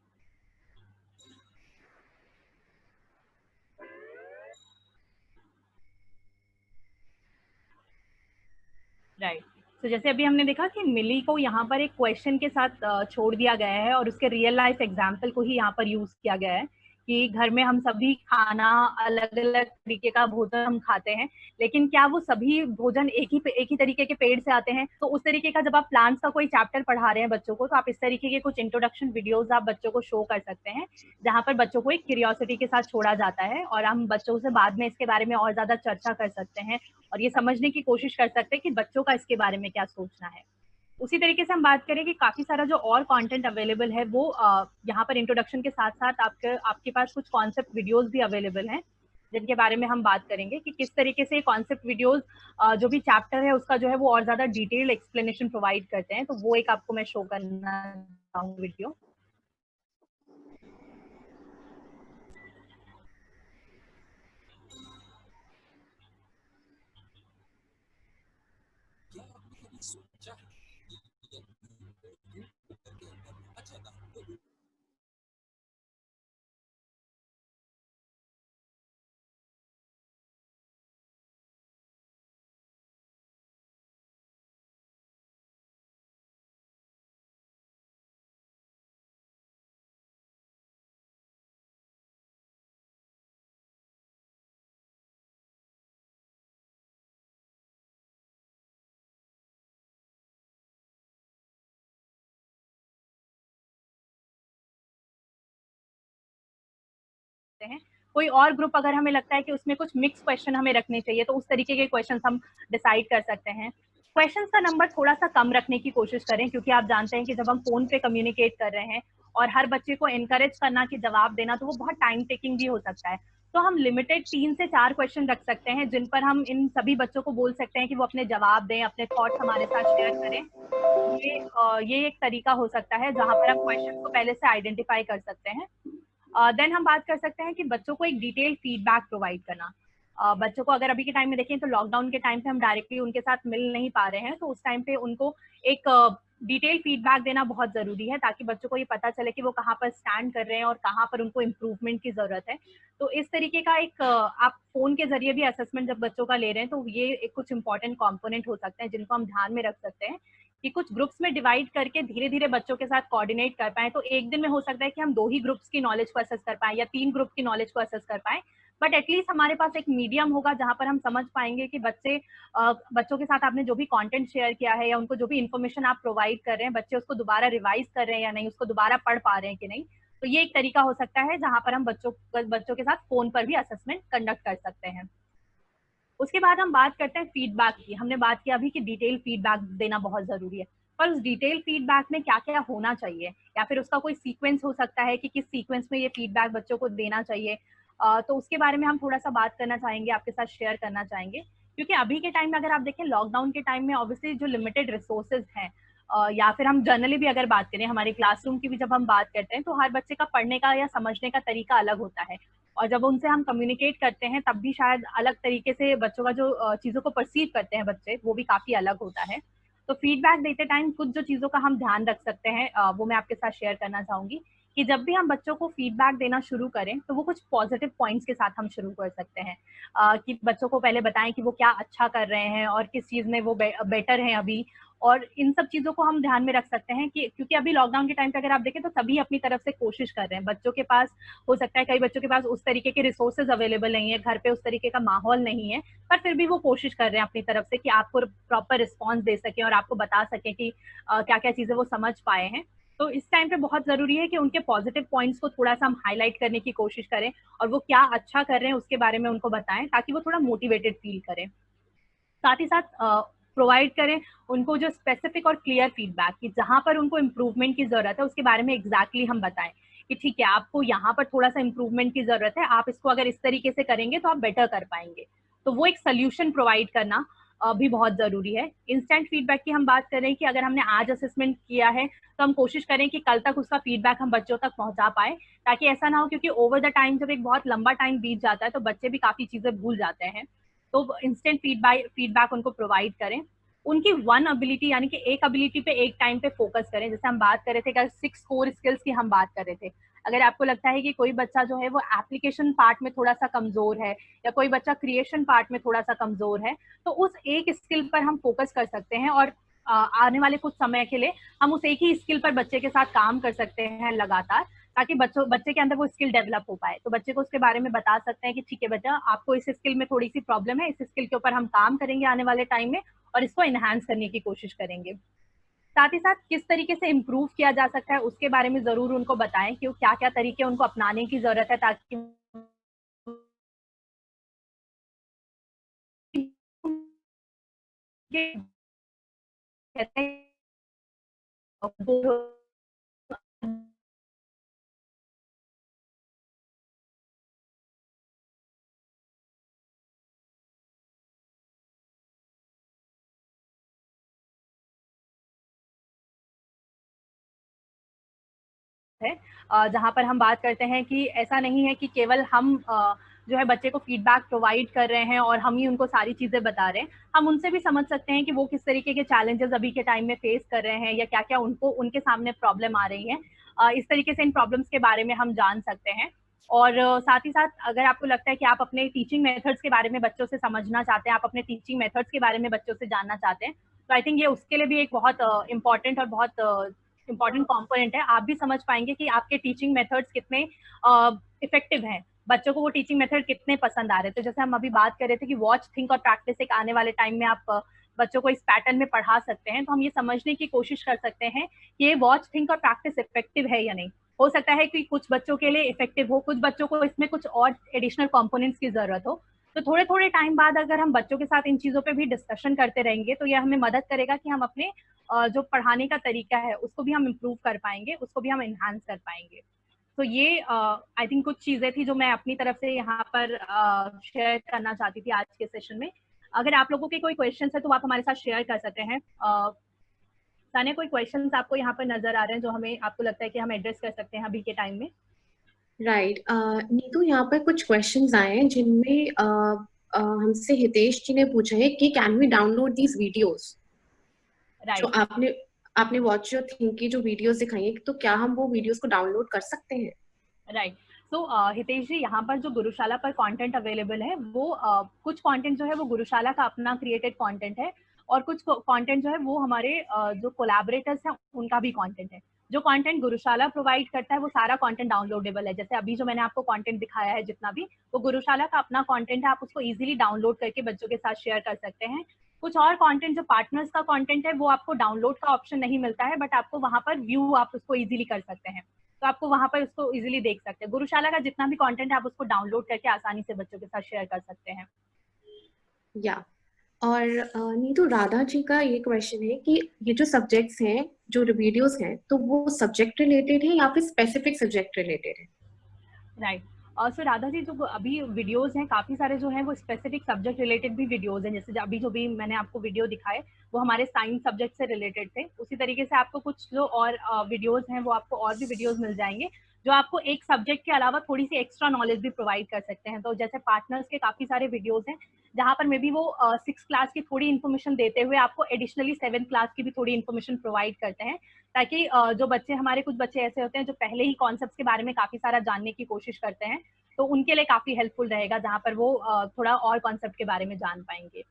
राइट। तो जैसे अभी हमने देखा कि मिली को यहाँ पर एक क्वेश्चन के साथ छोड़ दिया गया है और उसके रियल लाइफ एग्जाम्पल को ही यहाँ पर यूज किया गया है कि घर में हम सभी खाना, अलग अलग तरीके का भोजन हम खाते हैं, लेकिन क्या वो सभी भोजन एक ही तरीके के पेड़ से आते हैं? तो उस तरीके का जब आप प्लांट्स का कोई चैप्टर पढ़ा रहे हैं बच्चों को, तो आप इस तरीके के कुछ इंट्रोडक्शन वीडियोस आप बच्चों को शो कर सकते हैं, जहाँ पर बच्चों को एक क्यूरियोसिटी के साथ छोड़ा जाता है और हम बच्चों से बाद में इसके बारे में और ज्यादा चर्चा कर सकते हैं और ये समझने की कोशिश कर सकते हैं कि बच्चों का इसके बारे में क्या सोचना है। उसी तरीके से हम बात करें कि काफी सारा जो और कंटेंट अवेलेबल है वो यहाँ पर इंट्रोडक्शन के साथ साथ आपके पास कुछ कॉन्सेप्ट वीडियोस भी अवेलेबल हैं, जिनके बारे में हम बात करेंगे कि किस तरीके से कॉन्सेप्ट वीडियोस जो भी चैप्टर है उसका जो है वो और ज्यादा डिटेल्ड एक्सप्लेनेशन प्रोवाइड करते हैं। तो वो एक आपको मैं शो करना चाहूंगी वीडियो। क्या आपने कभी सोचा है कि YouTube के अंदर अच्छा था हैं। कोई और ग्रुप अगर हमें लगता है कि उसमें कुछ मिक्स क्वेश्चन हमें रखने चाहिए तो उस तरीके के क्वेश्चन हम डिसाइड कर सकते हैं। क्वेश्चंस का नंबर थोड़ा सा कम रखने की कोशिश करें, क्योंकि आप जानते हैं कि जब हम फोन पे कम्युनिकेट कर रहे हैं और हर बच्चे को एनकरेज करना कि जवाब देना, तो वो बहुत टाइम टेकिंग भी हो सकता है। तो हम लिमिटेड 3 से 4 क्वेश्चन रख सकते हैं जिन पर हम इन सभी बच्चों को बोल सकते हैं कि वो अपने जवाब दें, अपने थॉट्स हमारे साथ शेयर करें। ये एक तरीका हो सकता है जहां पर हम क्वेश्चन को पहले से आइडेंटिफाई कर सकते हैं। देन हम बात कर सकते हैं कि बच्चों को एक डिटेल फीडबैक प्रोवाइड करना। बच्चों को अगर अभी के टाइम में देखें तो लॉकडाउन के टाइम पे हम डायरेक्टली उनके साथ मिल नहीं पा रहे हैं, तो उस टाइम पे उनको एक डिटेल फीडबैक देना बहुत जरूरी है, ताकि बच्चों को ये पता चले कि वो कहाँ पर स्टैंड कर रहे हैं और कहाँ पर उनको इम्प्रूवमेंट की जरूरत है। तो इस तरीके का एक आप फोन के जरिए भी असेसमेंट जब बच्चों का ले रहे हैं तो ये एक कुछ इंपॉर्टेंट कॉम्पोनेंट हो सकते हैं जिनको हम ध्यान में रख सकते हैं कि कुछ ग्रुप्स में डिवाइड करके धीरे धीरे बच्चों के साथ कोऑर्डिनेट कर पाए। तो एक दिन में हो सकता है कि हम 2 ही ग्रुप्स की नॉलेज को असेस कर पाए या 3 ग्रुप की नॉलेज को असेस कर पाए, बट एटलीस्ट हमारे पास एक मीडियम होगा जहां पर हम समझ पाएंगे कि बच्चों के साथ आपने जो भी कंटेंट शेयर किया है या उनको जो भी इन्फॉर्मेशन आप प्रोवाइड कर रहे हैं, बच्चे उसको दोबारा रिवाइज कर रहे हैं या नहीं, उसको दोबारा पढ़ पा रहे हैं कि नहीं। तो ये एक तरीका हो सकता है जहां पर हम बच्चों के साथ फोन पर भी असेसमेंट कंडक्ट कर सकते हैं। उसके बाद हम बात करते हैं फीडबैक की। हमने बात किया अभी कि डिटेल फीडबैक देना बहुत जरूरी है, पर उस डिटेल फीडबैक में क्या क्या होना चाहिए या फिर उसका कोई सीक्वेंस हो सकता है कि किस सीक्वेंस में ये फीडबैक बच्चों को देना चाहिए। तो उसके बारे में हम थोड़ा सा बात करना चाहेंगे, आपके साथ शेयर करना चाहेंगे, क्योंकि अभी के टाइम में अगर आप देखें लॉकडाउन के टाइम में ऑब्वियसली जो लिमिटेड रिसोर्सेज हैं, या फिर हम जनरली भी अगर बात करें हमारे क्लासरूम की भी जब हम बात करते हैं, तो हर बच्चे का पढ़ने का या समझने का तरीका अलग होता है, और जब उनसे हम कम्युनिकेट करते हैं तब भी शायद अलग तरीके से बच्चों का जो चीज़ों को परसीव करते हैं बच्चे, वो भी काफ़ी अलग होता है। तो फीडबैक देते टाइम कुछ जो चीज़ों का हम ध्यान रख सकते हैं, वो मैं आपके साथ शेयर करना चाहूँगी कि जब भी हम बच्चों को फीडबैक देना शुरू करें तो वो कुछ पॉजिटिव पॉइंट्स के साथ हम शुरू कर सकते हैं। कि बच्चों को पहले बताएं कि वो क्या अच्छा कर रहे हैं और किस चीज़ में वो बेटर हैं अभी, और इन सब चीज़ों को हम ध्यान में रख सकते हैं कि क्योंकि अभी लॉकडाउन के टाइम पे अगर आप देखें तो सभी अपनी तरफ से कोशिश कर रहे हैं। बच्चों के पास हो सकता है कई बच्चों के पास उस तरीके के रिसोर्सेज अवेलेबल नहीं है, घर पे उस तरीके का माहौल नहीं है, पर फिर भी वो कोशिश कर रहे हैं अपनी तरफ से कि आपको प्रॉपर रिस्पॉन्स दे सकें और आपको बता सकें कि क्या क्या चीज़ें वो समझ पाए हैं। तो इस टाइम पे बहुत ज़रूरी है कि उनके पॉजिटिव पॉइंट्स को थोड़ा सा हम हाईलाइट करने की कोशिश करें और वो क्या अच्छा कर रहे हैं उसके बारे में उनको बताएं, ताकि वो थोड़ा मोटिवेटेड फील करें। साथ ही साथ प्रोवाइड करें उनको जो स्पेसिफिक और क्लियर फीडबैक कि जहां पर उनको इम्प्रूवमेंट की जरूरत है उसके बारे में एग्जैक्टली हम बताएं कि ठीक है आपको यहाँ पर थोड़ा सा इम्प्रूवमेंट की जरूरत है, आप इसको अगर इस तरीके से करेंगे तो आप बेटर कर पाएंगे। तो वो एक सोल्यूशन प्रोवाइड करना भी बहुत जरूरी है। इंस्टेंट फीडबैक की हम बात करें कि अगर हमने आज असेसमेंट किया है तो हम कोशिश करें कि कल तक उसका फीडबैक हम बच्चों तक पहुंचा पाए, ताकि ऐसा ना हो, क्योंकि ओवर द टाइम जब एक बहुत लंबा टाइम बीत जाता है तो बच्चे भी काफी चीजें भूल जाते हैं। तो इंस्टेंट फीडबैक उनको प्रोवाइड करें। उनकी वन एबिलिटी यानी कि एक एबिलिटी पे एक टाइम पे फोकस करें। जैसे हम बात कर रहे थे कि 6 कोर स्किल्स की हम बात कर रहे थे, अगर आपको लगता है कि कोई बच्चा जो है वो एप्लीकेशन पार्ट में थोड़ा सा कमजोर है या कोई बच्चा क्रिएशन पार्ट में थोड़ा सा कमजोर है, तो उस एक स्किल पर हम फोकस कर सकते हैं और आने वाले कुछ समय के लिए हम उस एक ही स्किल पर बच्चे के साथ काम कर सकते हैं लगातार, ताकि बच्चे के अंदर वो स्किल डेवलप हो पाए। तो बच्चे को उसके बारे में बता सकते हैं कि ठीक है बेटा, आपको इस स्किल में थोड़ी सी प्रॉब्लम है, इस स्किल के ऊपर हम काम करेंगे आने वाले टाइम में और इसको एनहांस करने की कोशिश करेंगे। साथ ही साथ किस तरीके से इम्प्रूव किया जा सकता है उसके बारे में जरूर उनको बताएं कि क्या क्या तरीके उनको अपनाने की जरूरत है, ताकि कहते हैं है, जहाँ पर हम बात करते हैं कि ऐसा नहीं है कि केवल हम जो है बच्चे को फीडबैक प्रोवाइड कर रहे हैं और हम ही उनको सारी चीज़ें बता रहे हैं। हम उनसे भी समझ सकते हैं कि वो किस तरीके के चैलेंजेस अभी के टाइम में फेस कर रहे हैं या क्या क्या उनके सामने प्रॉब्लम आ रही है। इस तरीके से इन प्रॉब्लम्स के बारे में हम जान सकते हैं। और साथ ही साथ अगर आपको लगता है कि आप अपने टीचिंग मेथड्स के बारे में बच्चों से समझना चाहते हैं, आप अपने टीचिंग मेथड्स के बारे में बच्चों से जानना चाहते हैं, तो आई थिंक ये उसके लिए भी एक बहुत इंपॉर्टेंट और बहुत इंपॉर्टेंट कंपोनेंट है। आप भी समझ पाएंगे कि आपके टीचिंग मेथड्स कितने इफेक्टिव हैं, बच्चों को वो टीचिंग मेथड कितने पसंद आ रहे थे। जैसे हम अभी बात कर रहे थे कि वॉच, थिंक और प्रैक्टिस एक आने वाले टाइम में आप बच्चों को इस पैटर्न में पढ़ा सकते हैं, तो हम ये समझने की कोशिश कर सकते हैं कि ये वॉच, थिंक और प्रैक्टिस इफेक्टिव है या नहीं। हो सकता है कि कुछ बच्चों के लिए इफेक्टिव हो, कुछ बच्चों को इसमें कुछ और एडिशनल कंपोनेंट्स की जरूरत हो। तो थोड़े थोड़े टाइम बाद अगर हम बच्चों के साथ इन चीज़ों पे भी डिस्कशन करते रहेंगे तो यह हमें मदद करेगा कि हम अपने जो पढ़ाने का तरीका है उसको भी हम इम्प्रूव कर पाएंगे, उसको भी हम इन्हांस कर पाएंगे। तो ये आई थिंक कुछ चीज़ें थी जो मैं अपनी तरफ से यहाँ पर शेयर करना चाहती थी आज के सेशन में। अगर आप लोगों के कोई क्वेश्चन है तो आप हमारे साथ शेयर कर सकते हैं। सानिया, कोई क्वेश्चंस आपको यहाँ पर नजर आ रहे हैं जो हमें आपको लगता है कि हम एड्रेस कर सकते हैं अभी के टाइम में? राइट नीतू, यहाँ पर कुछ क्वेश्चंस आए हैं जिनमें हमसे हितेश जी ने पूछा है कि can we download these videos. जो आपने वॉच योर थिंक की जो वीडियोस दिखाई है, तो क्या हम वो वीडियोस को डाउनलोड कर सकते हैं? राइट। तो हितेश जी, यहाँ पर जो गुरुशाला पर कंटेंट अवेलेबल है वो कुछ कंटेंट जो है वो गुरुशाला का अपना क्रिएटेड कंटेंट है और कुछ कंटेंट जो है वो हमारे जो कोलैबोरेटर्स हैं उनका भी कंटेंट है। जो कंटेंट गुरुशाला प्रोवाइड करता है वो सारा कंटेंट डाउनलोडेबल है। जैसे अभी जो मैंने आपको कंटेंट दिखाया है जितना भी, वो गुरुशाला का अपना कंटेंट है, आप उसको इजीली डाउनलोड करके बच्चों के साथ शेयर कर सकते हैं। कुछ और कंटेंट जो पार्टनर्स का कंटेंट है वो आपको डाउनलोड का ऑप्शन नहीं मिलता है, बट आपको वहां पर व्यू आप उसको इजीली कर सकते हैं, तो आपको वहां पर उसको इजीली देख सकते हैं। गुरुशाला का जितना भी कंटेंट है आप उसको डाउनलोड करके आसानी से बच्चों के साथ शेयर कर सकते हैं। या और नीतू, राधा जी का ये क्वेश्चन है कि ये जो सब्जेक्ट्स हैं, जो वीडियोस हैं, तो वो सब्जेक्ट रिलेटेड है या फिर स्पेसिफिक सब्जेक्ट रिलेटेड है? राइट। सो राधा जी, जो अभी वीडियोस हैं काफी सारे जो हैं वो स्पेसिफिक सब्जेक्ट रिलेटेड भी वीडियोस हैं। जैसे अभी जो भी मैंने आपको वीडियो दिखाए वो हमारे साइंस सब्जेक्ट से रिलेटेड थे। उसी तरीके से आपको कुछ जो और वीडियोस हैं वो आपको और भी वीडियोस मिल जाएंगे जो आपको एक सब्जेक्ट के अलावा थोड़ी सी एक्स्ट्रा नॉलेज भी प्रोवाइड कर सकते हैं। तो जैसे पार्टनर्स के काफी सारे वीडियोस हैं जहाँ पर मे बी वो 6 क्लास की थोड़ी इन्फॉर्मेशन देते हुए आपको एडिशनली 7 क्लास की भी थोड़ी इन्फॉर्मेशन प्रोवाइड करते हैं, ताकि जो बच्चे, हमारे कुछ बच्चे ऐसे होते हैं जो पहले ही कॉन्सेप्ट्स के बारे में काफी सारा जानने की कोशिश करते हैं, तो उनके लिए काफी हेल्पफुल रहेगा जहाँ पर वो थोड़ा और कॉन्सेप्ट के बारे में जान पाएंगे।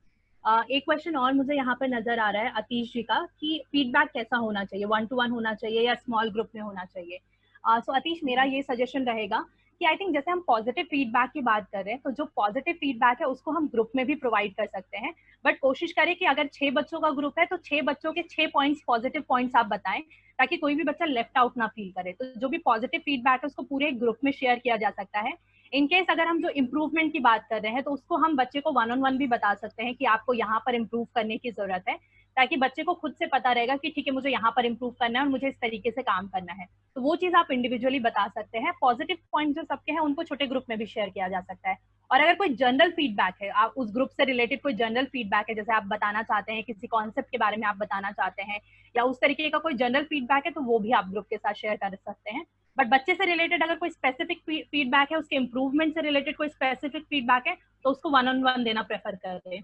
एक क्वेश्चन और मुझे यहाँ पर नजर आ रहा है अतीश जी का कि फीडबैक कैसा होना चाहिए, 1-to-1 होना चाहिए या स्मॉल ग्रुप में होना चाहिए? सो अतीश, मेरा ये सजेशन रहेगा कि आई थिंक जैसे हम पॉजिटिव फीडबैक की बात कर रहे हैं तो जो पॉजिटिव फीडबैक है उसको हम ग्रुप में भी प्रोवाइड कर सकते हैं, बट कोशिश करें कि अगर 6 बच्चों का ग्रुप है तो 6 बच्चों के 6 पॉइंट्स, पॉजिटिव पॉइंट्स आप बताएं, ताकि कोई भी बच्चा लेफ्ट आउट ना फील करे। तो जो भी पॉजिटिव फीडबैक है उसको पूरे ग्रुप में शेयर किया जा सकता है। इनकेस अगर हम जो इम्प्रूवमेंट की बात कर रहे हैं तो उसको हम बच्चे को 1-on-1 भी बता सकते हैं कि आपको यहाँ पर इम्प्रूव करने की जरूरत है, ताकि बच्चे को खुद से पता रहेगा कि ठीक है मुझे यहाँ पर इम्प्रूव करना है और मुझे इस तरीके से काम करना है। तो वो चीज आप इंडिविजुअली बता सकते हैं। पॉजिटिव पॉइंट जो सबके हैं उनको छोटे ग्रुप में भी शेयर किया जा सकता है। और अगर कोई जनरल फीडबैक है, आप उस ग्रुप से रिलेटेड कोई जनरल फीडबैक है, जैसे आप बताना चाहते हैं किसी कॉन्सेप्ट के बारे में आप बताना चाहते हैं या उस तरीके का कोई जनरल फीडबैक है, तो वो भी आप ग्रुप के साथ शेयर कर सकते हैं। बट बच्चे से रिलेटेड अगर कोई स्पेसिफिक फीडबैक है, उसके इम्प्रूवमेंट से रिलेटेड कोई स्पेसिफिक फीडबैक है, तो उसको 1-on-1 देना प्रेफर करें।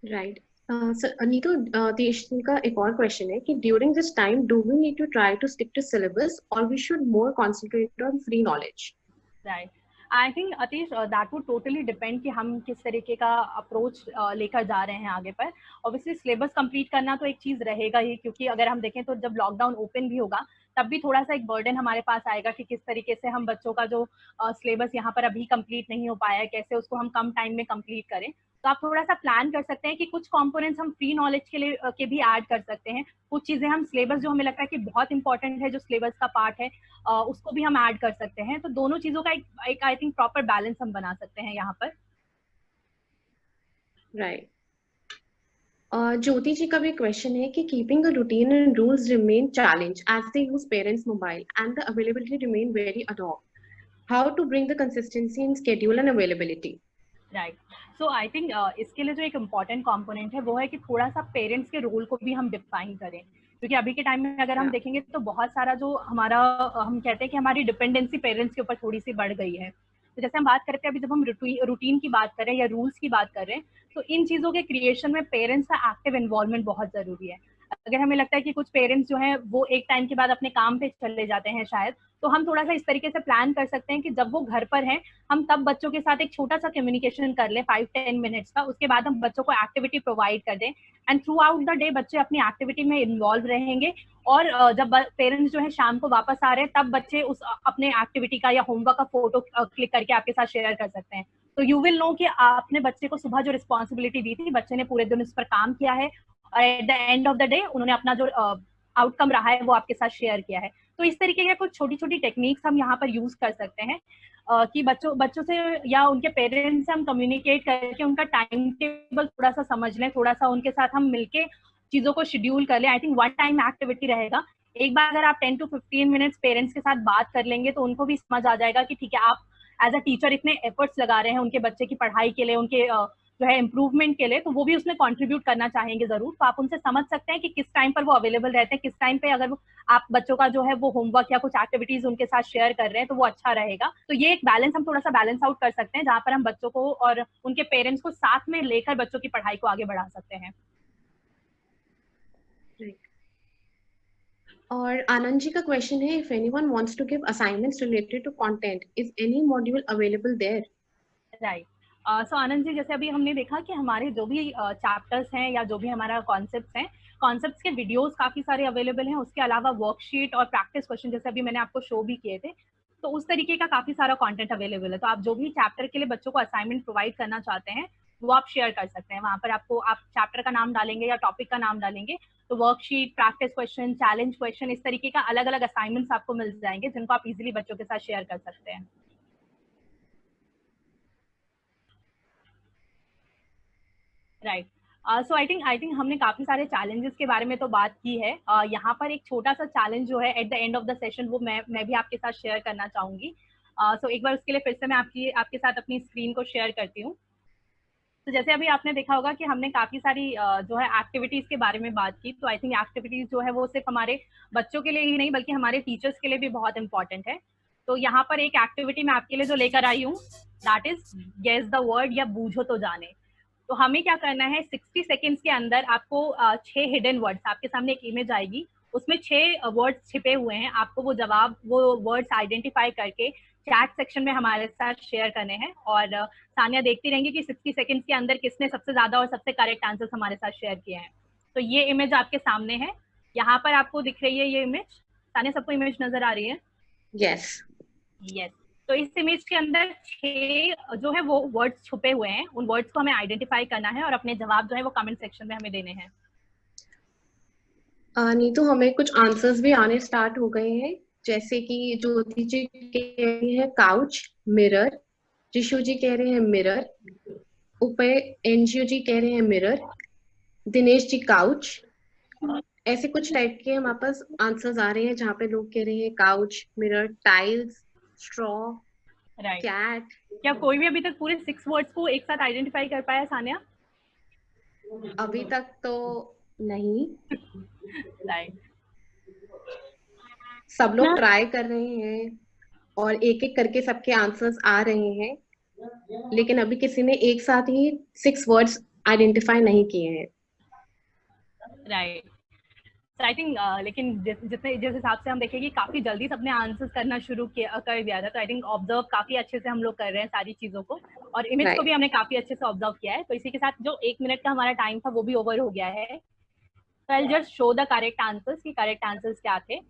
राइट। नीतू, देश का एक और क्वेश्चन है कि during this time do we need to try to stick to syllabus और we should more concentrate on free knowledge? Right. I think Atish, that would totally depend कि हम किस तरीके का अप्रोच लेकर जा रहे हैं आगे पर। ऑब्वियसली सिलेबस कंप्लीट करना तो एक चीज़ रहेगा ही, क्योंकि अगर हम देखें तो जब लॉकडाउन ओपन भी होगा तब भी थोड़ा सा एक बर्डन हमारे पास आएगा कि किस तरीके से हम बच्चों का जो सिलेबस यहाँ पर अभी कंप्लीट नहीं हो पाया है, कैसे उसको हम कम टाइम में कंप्लीट करें। तो आप थोड़ा सा प्लान कर सकते हैं कि कुछ कंपोनेंट्स हम फ्री नॉलेज के लिए के भी ऐड कर सकते हैं, कुछ चीज़ें हम सिलेबस जो हमें लगता है कि बहुत इंपॉर्टेंट है, जो सिलेबस का पार्ट है, उसको भी हम ऐड कर सकते हैं। तो दोनों चीज़ों का एक आई थिंक प्रॉपर बैलेंस हम बना सकते हैं यहाँ पर। राइट। ज्योति जी का भी क्वेश्चन है कि keeping a routine and rules remain challenge as they use parents mobile and the availability remain very ad hoc. How to bring the consistency in schedule and availability? Right. So I think इसके लिए जो एक important component है वो है कि थोड़ा सा पेरेंट्स के रोल को भी हम डिफाइन करें, क्योंकि अभी के टाइम में अगर हम देखेंगे तो बहुत सारा जो हमारा हम कहते हैं कि हमारी डिपेंडेंसी पेरेंट्स के ऊपर थोड़ी सी बढ़ गई है। तो जैसे हम बात करते हैं, अभी जब हम रूटीन की बात करें या रूल्स की बात कर रहे हैं, तो इन चीज़ों के क्रिएशन में पेरेंट्स का एक्टिव इन्वॉल्वमेंट बहुत ज़रूरी है। अगर हमें लगता है कि कुछ पेरेंट्स जो हैं वो एक टाइम के बाद अपने काम पे चले जाते हैं शायद, तो हम थोड़ा सा इस तरीके से प्लान कर सकते हैं कि जब वो घर पर हैं हम तब बच्चों के साथ एक छोटा सा कम्युनिकेशन कर लें 5-10 मिनट्स का, उसके बाद हम बच्चों को एक्टिविटी प्रोवाइड कर दें and through out the day बच्चे अपनी एक्टिविटी में इन्वॉल्व रहेंगे। और जब पेरेंट्स जो है शाम को वापस आ रहे हैं तब बच्चे उस अपने एक्टिविटी का या होमवर्क का फोटो क्लिक करके आपके साथ शेयर कर सकते हैं। तो यू विल नो कि आपने बच्चे को सुबह जो रिस्पॉन्सिबिलिटी दी थी, बच्चे ने पूरे दिन उस पर काम किया है और eight the end of the day उन्होंने अपना जो आउटकम रहा है वो आपके साथ शेयर किया है। तो इस तरीके के कुछ छोटी छोटी टेक्निक्स हम यहाँ पर यूज कर सकते हैं कि बच्चों से या उनके पेरेंट्स से हम कम्युनिकेट करके उनका टाइम टेबल थोड़ा सा समझ लें, थोड़ा सा उनके साथ हम मिलके चीजों को शेड्यूल कर लें। I think one time activity रहेगा। एक बार अगर आप 10 to 15 मिनट्स पेरेंट्स के साथ बात कर लेंगे तो उनको भी समझ आ जाएगा कि ठीक है, आप एज अ टीचर इतने एफर्ट्स लगा रहे हैं उनके बच्चे की पढ़ाई के लिए, उनके जो है इम्प्रूवमेंट के लिए, तो वो भी उसमें कंट्रीब्यूट करना चाहेंगे जरूर। तो आप उनसे समझ सकते हैं कि किस टाइम पर वो अवेलेबल रहते हैं, किस टाइम पे अगर आप बच्चों का जो है वो होमवर्क या कुछ एक्टिविटीज उनके साथ शेयर कर रहे हैं तो वो अच्छा रहेगा। तो ये एक बैलेंस, हम थोड़ा सा बैलेंस आउट कर सकते हैं जहाँ पर हम बच्चों को और उनके पेरेंट्स को साथ में लेकर बच्चों की पढ़ाई को आगे बढ़ा सकते हैं। और आनंद जी का क्वेश्चन है, if anyone wants to give assignments related to content, is any module available there? Right. So Anand ji, जैसे अभी हमने देखा कि हमारे जो भी चैप्टर्स हैं या जो भी हमारा कॉन्सेप्ट्स हैं, कॉन्सेप्ट्स के वीडियोस काफी सारे अवेलेबल हैं। उसके अलावा वर्कशीट और प्रैक्टिस क्वेश्चन जैसे अभी मैंने आपको शो भी किए थे, तो उस तरीके का काफी सारा कंटेंट अवेलेबल है। तो आप जो भी चैप्टर के लिए बच्चों को असाइनमेंट प्रोवाइड करना चाहते हैं वो आप शेयर कर सकते हैं। वहाँ पर आपको, आप चैप्टर का नाम डालेंगे या टॉपिक का नाम डालेंगे तो worksheet, practice question, challenge question, इस तरीके का अलग अलग असाइनमेंट्स आपको मिल जाएंगे जिनको आप इजीली बच्चों के साथ शेयर कर सकते हैं। राइट। सो आई थिंक हमने काफी सारे चैलेंजेस के बारे में तो बात की है। यहाँ पर एक छोटा सा चैलेंज जो है eight the end of the session, वो मैं भी आपके साथ शेयर करना चाहूंगी। सो एक बार उसके लिए फिर से मैं आपके साथ अपनी स्क्रीन को शेयर करती हूँ। तो जैसे अभी आपने देखा होगा कि हमने काफी सारी जो है एक्टिविटीज के बारे में बात की। तो आई थिंक एक्टिविटीज जो है वो सिर्फ हमारे बच्चों के लिए ही नहीं बल्कि हमारे टीचर्स के लिए भी बहुत इंपॉर्टेंट है। तो यहाँ पर एक एक्टिविटी मैं आपके लिए जो लेकर आई हूँ, that is guess the word या बूझो तो जाने। तो हमें क्या करना है, 60 सेकेंड्स के अंदर आपको 6 हिडन वर्ड्स, आपके सामने एक इमेज आएगी, उसमें 6 वर्ड्स छिपे हुए हैं। आपको वो वर्ड्स आइडेंटिफाई करके चैट सेक्शन में हमारे साथ शेयर करने हैं। और सानिया देखती रहेंगी कि 60 सेकेंड्स के अंदर किसने सबसे ज्यादा और सबसे करेक्ट आंसर्स हमारे साथ शेयर किए हैं। तो ये इमेज आपके सामने है, यहाँ पर आपको दिख रही है ये इमेज। सानिया, सबको इमेज नजर आ रही है? Yes yes. तो इस इमेज के अंदर 6 जो है वो वर्ड्स छुपे हुए हैं। उन वर्ड्स को हमें आइडेंटिफाई करना है और अपने जवाब जो है वो कमेंट सेक्शन में हमें देने हैं। नीतू, हमें कुछ आंसर्स भी आने स्टार्ट हो गए हैं, जैसे कि ज्योति जी कह रही है काउच, मिरर। जिशु जी कह रहे हैं मिरर। उपय एनजीओ जी कह रहे हैं मिरर। दिनेश जी काउच। ऐसे कुछ टाइप के हमारे पास आंसर्स आ रहे हैं जहाँ पे लोग कह रहे हैं couch, mirror, tiles, straw, right. Cat. क्या कोई भी अभी तक पूरे 6 वर्ड्स को एक साथ आइडेंटिफाई कर पाया सानिया? अभी तक तो नहीं। राइट। सब लोग ट्राई कर रहे हैं और एक एक करके सबके आंसर्स आ रहे हैं, लेकिन अभी किसी ने एक साथ ही 6 वर्ड्स आइडेंटिफाई नहीं किए हैं। राइट। आई थिंक लेकिन जिस हिसाब से हम देखें कि काफी जल्दी सबने आंसर्स करना शुरू कर दिया था, तो आई थिंक ऑब्जर्व काफी अच्छे से हम लोग कर रहे हैं सारी चीजों को, और इमेज को भी हमने काफी अच्छे से ऑब्जर्व किया है। तो इसी के साथ जो 1 मिनट का हमारा टाइम था वो भी ओवर हो गया है। तो I just show the correct answers कि करेक्ट आंसर्स क्या थे।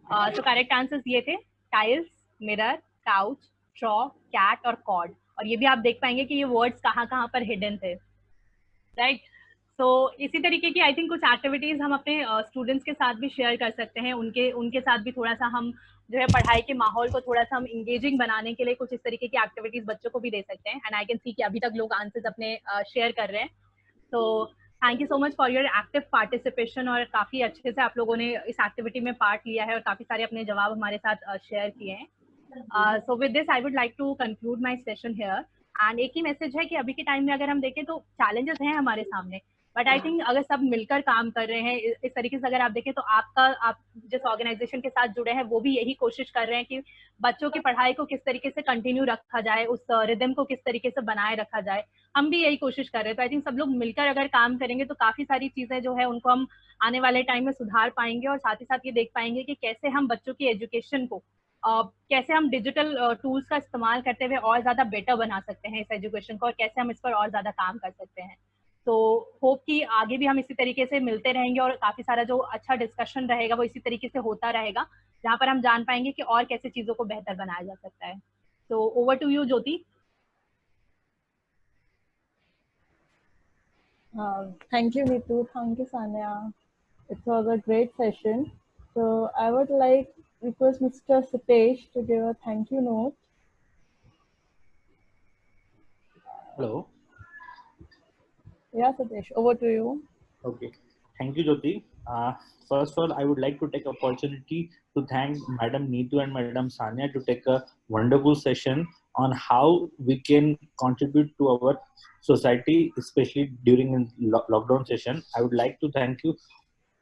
तो करेक्ट आंसर्स ये थे, tiles, mirror, couch, straw, cat और कॉर्ड। और ये भी आप देख पाएंगे कि ये वर्ड्स कहाँ कहाँ पर हिडन थे। राइट। तो इसी तरीके की आई थिंक कुछ एक्टिविटीज हम अपने स्टूडेंट्स के साथ भी शेयर कर सकते हैं। उनके साथ भी थोड़ा सा हम जो है पढ़ाई के माहौल को थोड़ा सा हम इंगेजिंग बनाने के लिए कुछ इस तरीके की एक्टिविटीज बच्चों को भी दे सकते हैं। एंड आई कैन सी कि अभी तक लोग आंसर्स अपने शेयर कर रहे हैं। तो thank you so much for your active participation, और काफी अच्छे से आप लोगों ने इस एक्टिविटी में पार्ट लिया है और काफी सारे अपने जवाब हमारे साथ शेयर किए हैं। So with this I would like to conclude my session here. And एक ही मैसेज है कि अभी के टाइम में अगर हम देखें तो चैलेंजेस हैं हमारे सामने, बट आई थिंक अगर सब मिलकर काम कर रहे हैं इस तरीके से, अगर आप देखें तो आप जिस ऑर्गेनाइजेशन के साथ जुड़े हैं वो भी यही कोशिश कर रहे हैं कि बच्चों की पढ़ाई को किस तरीके से कंटिन्यू रखा जाए, उस रिदम को किस तरीके से बनाए रखा जाए, हम भी यही कोशिश कर रहे हैं। तो आई थिंक सब लोग मिलकर अगर काम करेंगे तो काफी सारी चीजें जो है उनको हम आने वाले टाइम में सुधार पाएंगे, और साथ ही साथ ये देख पाएंगे कि कैसे हम बच्चों की एजुकेशन को कैसे हम डिजिटल टूल्स का इस्तेमाल करते हुए और ज्यादा बेटर बना सकते हैं इस एजुकेशन को, और कैसे हम इस पर और ज्यादा काम कर सकते हैं। तो होप कि आगे भी हम इसी तरीके से मिलते रहेंगे और काफी सारा जो अच्छा डिस्कशन रहेगा वो इसी तरीके से होता रहेगा, जहाँ पर हम जान पाएंगे कि और कैसे चीजों को बेहतर बनाया जा सकता है। तो over to you Jyoti. Thank you, Neetu. Thank you, Sanya. It was a great session. So I would like request Mr. Sitesh to give a thank you note. Hello. Yeah, Sitesh, over to you. Okay. Thank you, Jyoti. First of all, I would like to take opportunity to thank Madam Neetu and Madam Sanya to take a wonderful session on how we can contribute to our society, especially during lockdown session. I would like to thank you,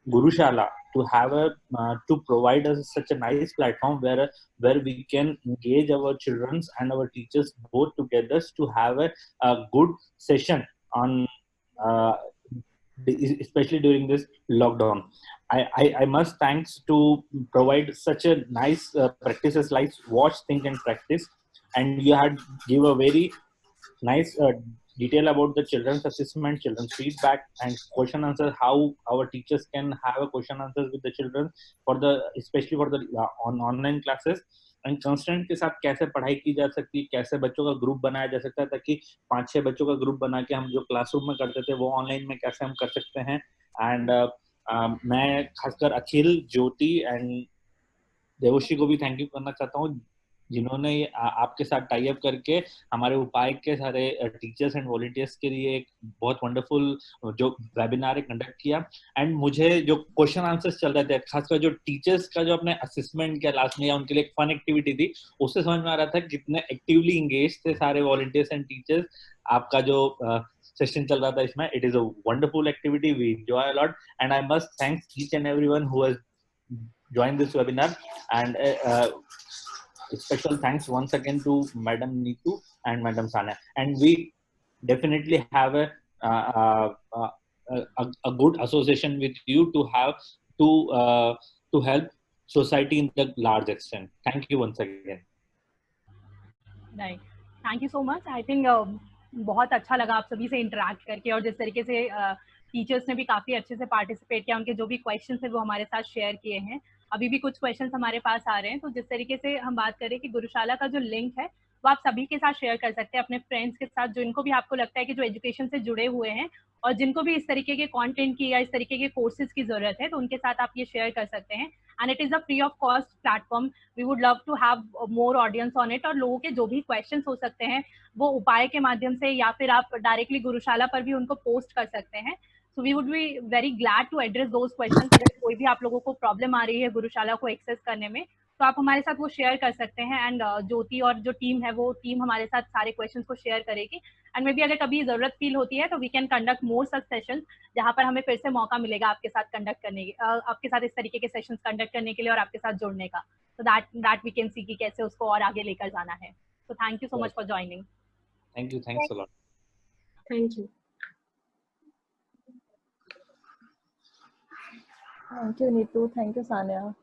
Gurushala, to have to provide us such a nice platform where we can engage our children and our teachers both together to have a good session on uh, especially during this lockdown. I must thanks to provide such a nice practices like watch, think, and practice, and you had give a very nice detail about the children's assessment, children's feedback, and question answer. How our teachers can have a question answers with the children for the especially for the online classes. And constant के साथ कैसे पढ़ाई की जा सकती है, कैसे बच्चों का ग्रुप बनाया जा सकता है ताकि 5-6 बच्चों का ग्रुप बना के हम जो क्लासरूम में करते थे वो ऑनलाइन में कैसे हम कर सकते हैं. एंड मैं खासकर अखिल, ज्योति एंड देवश्री को भी थैंक यू करना चाहता हूँ जिन्होंने आपके साथ टाई अप करके हमारे उपाय के सारे टीचर्स एंड वॉलंटियर्स के लिए एक बहुत वंडरफुल जो वेबिनार कंडक्ट किया. एंड मुझे जो क्वेश्चन आंसर्स चल रहे थे, खासकर जो टीचर्स का जो अपने असेसमेंट किया लास्ट में या उनके लिए एक फन एक्टिविटी थी, उससे समझ में आ रहा था कितने एक्टिवली इंगेज थे सारे वॉलंटियर्स एंड टीचर्स. आपका जो सेशन चल रहा था इसमें, it is a wonderful activity, we enjoy a lot and I must thanks each and everyone who has joined this webinar. And special thanks once again to Madam Neetu and Madam Sanya. And we definitely have a good association with you to have to help society in the large extent. Thank you once again. Right. Thank you so much. I think बहुत अच्छा लगा आप सभी से interact करके, और जिस तरीके से टीचर्स ने भी काफी अच्छे से पार्टिसिपेट किया, उनके जो भी क्वेश्चंस है वो हमारे साथ शेयर किए हैं. अभी भी कुछ क्वेश्चंस हमारे पास आ रहे हैं, तो जिस तरीके से हम बात करें कि गुरुशाला का जो लिंक है वो आप सभी के साथ शेयर कर सकते हैं, अपने फ्रेंड्स के साथ, जिनको भी आपको लगता है कि जो एजुकेशन से जुड़े हुए हैं और जिनको भी इस तरीके के कंटेंट की या इस तरीके के कोर्सेज की जरूरत है, तो उनके साथ आप ये शेयर कर सकते हैं. And it is a free of cost platform. We would love to have more audience on it, और लोगों के जो भी क्वेश्चंस हो सकते हैं वो उपाय के माध्यम से या फिर आप डायरेक्टली गुरुशाला पर भी उनको पोस्ट कर सकते हैं. So we would be very glad to address those questions. अगर कोई भी आप लोगों को प्रॉब्लम आ रही है गुरुशाला को एक्सेस करने में, तो आप हमारे साथ वो शेयर कर सकते हैं. एंड ज्योति और जो टीम है वो टीम हमारे साथ सारे क्वेश्चंस को शेयर करेगी. एंड मे बी अगर कभी जरूरत फील होती है तो we can conduct more such sessions, जहां पर हमें फिर से मौका मिलेगा आपके साथ कंडक्ट करने की, आपके साथ इस तरीके के सेशंस कंडक्ट करने के लिए और आपके साथ जुड़ने का. so that we can see कि कैसे उसको और आगे लेकर जाना है. So thank you so much for joining. Thank you. Thanks a lot. Thank you. Thank you, Neetu. Thank you, Sanya.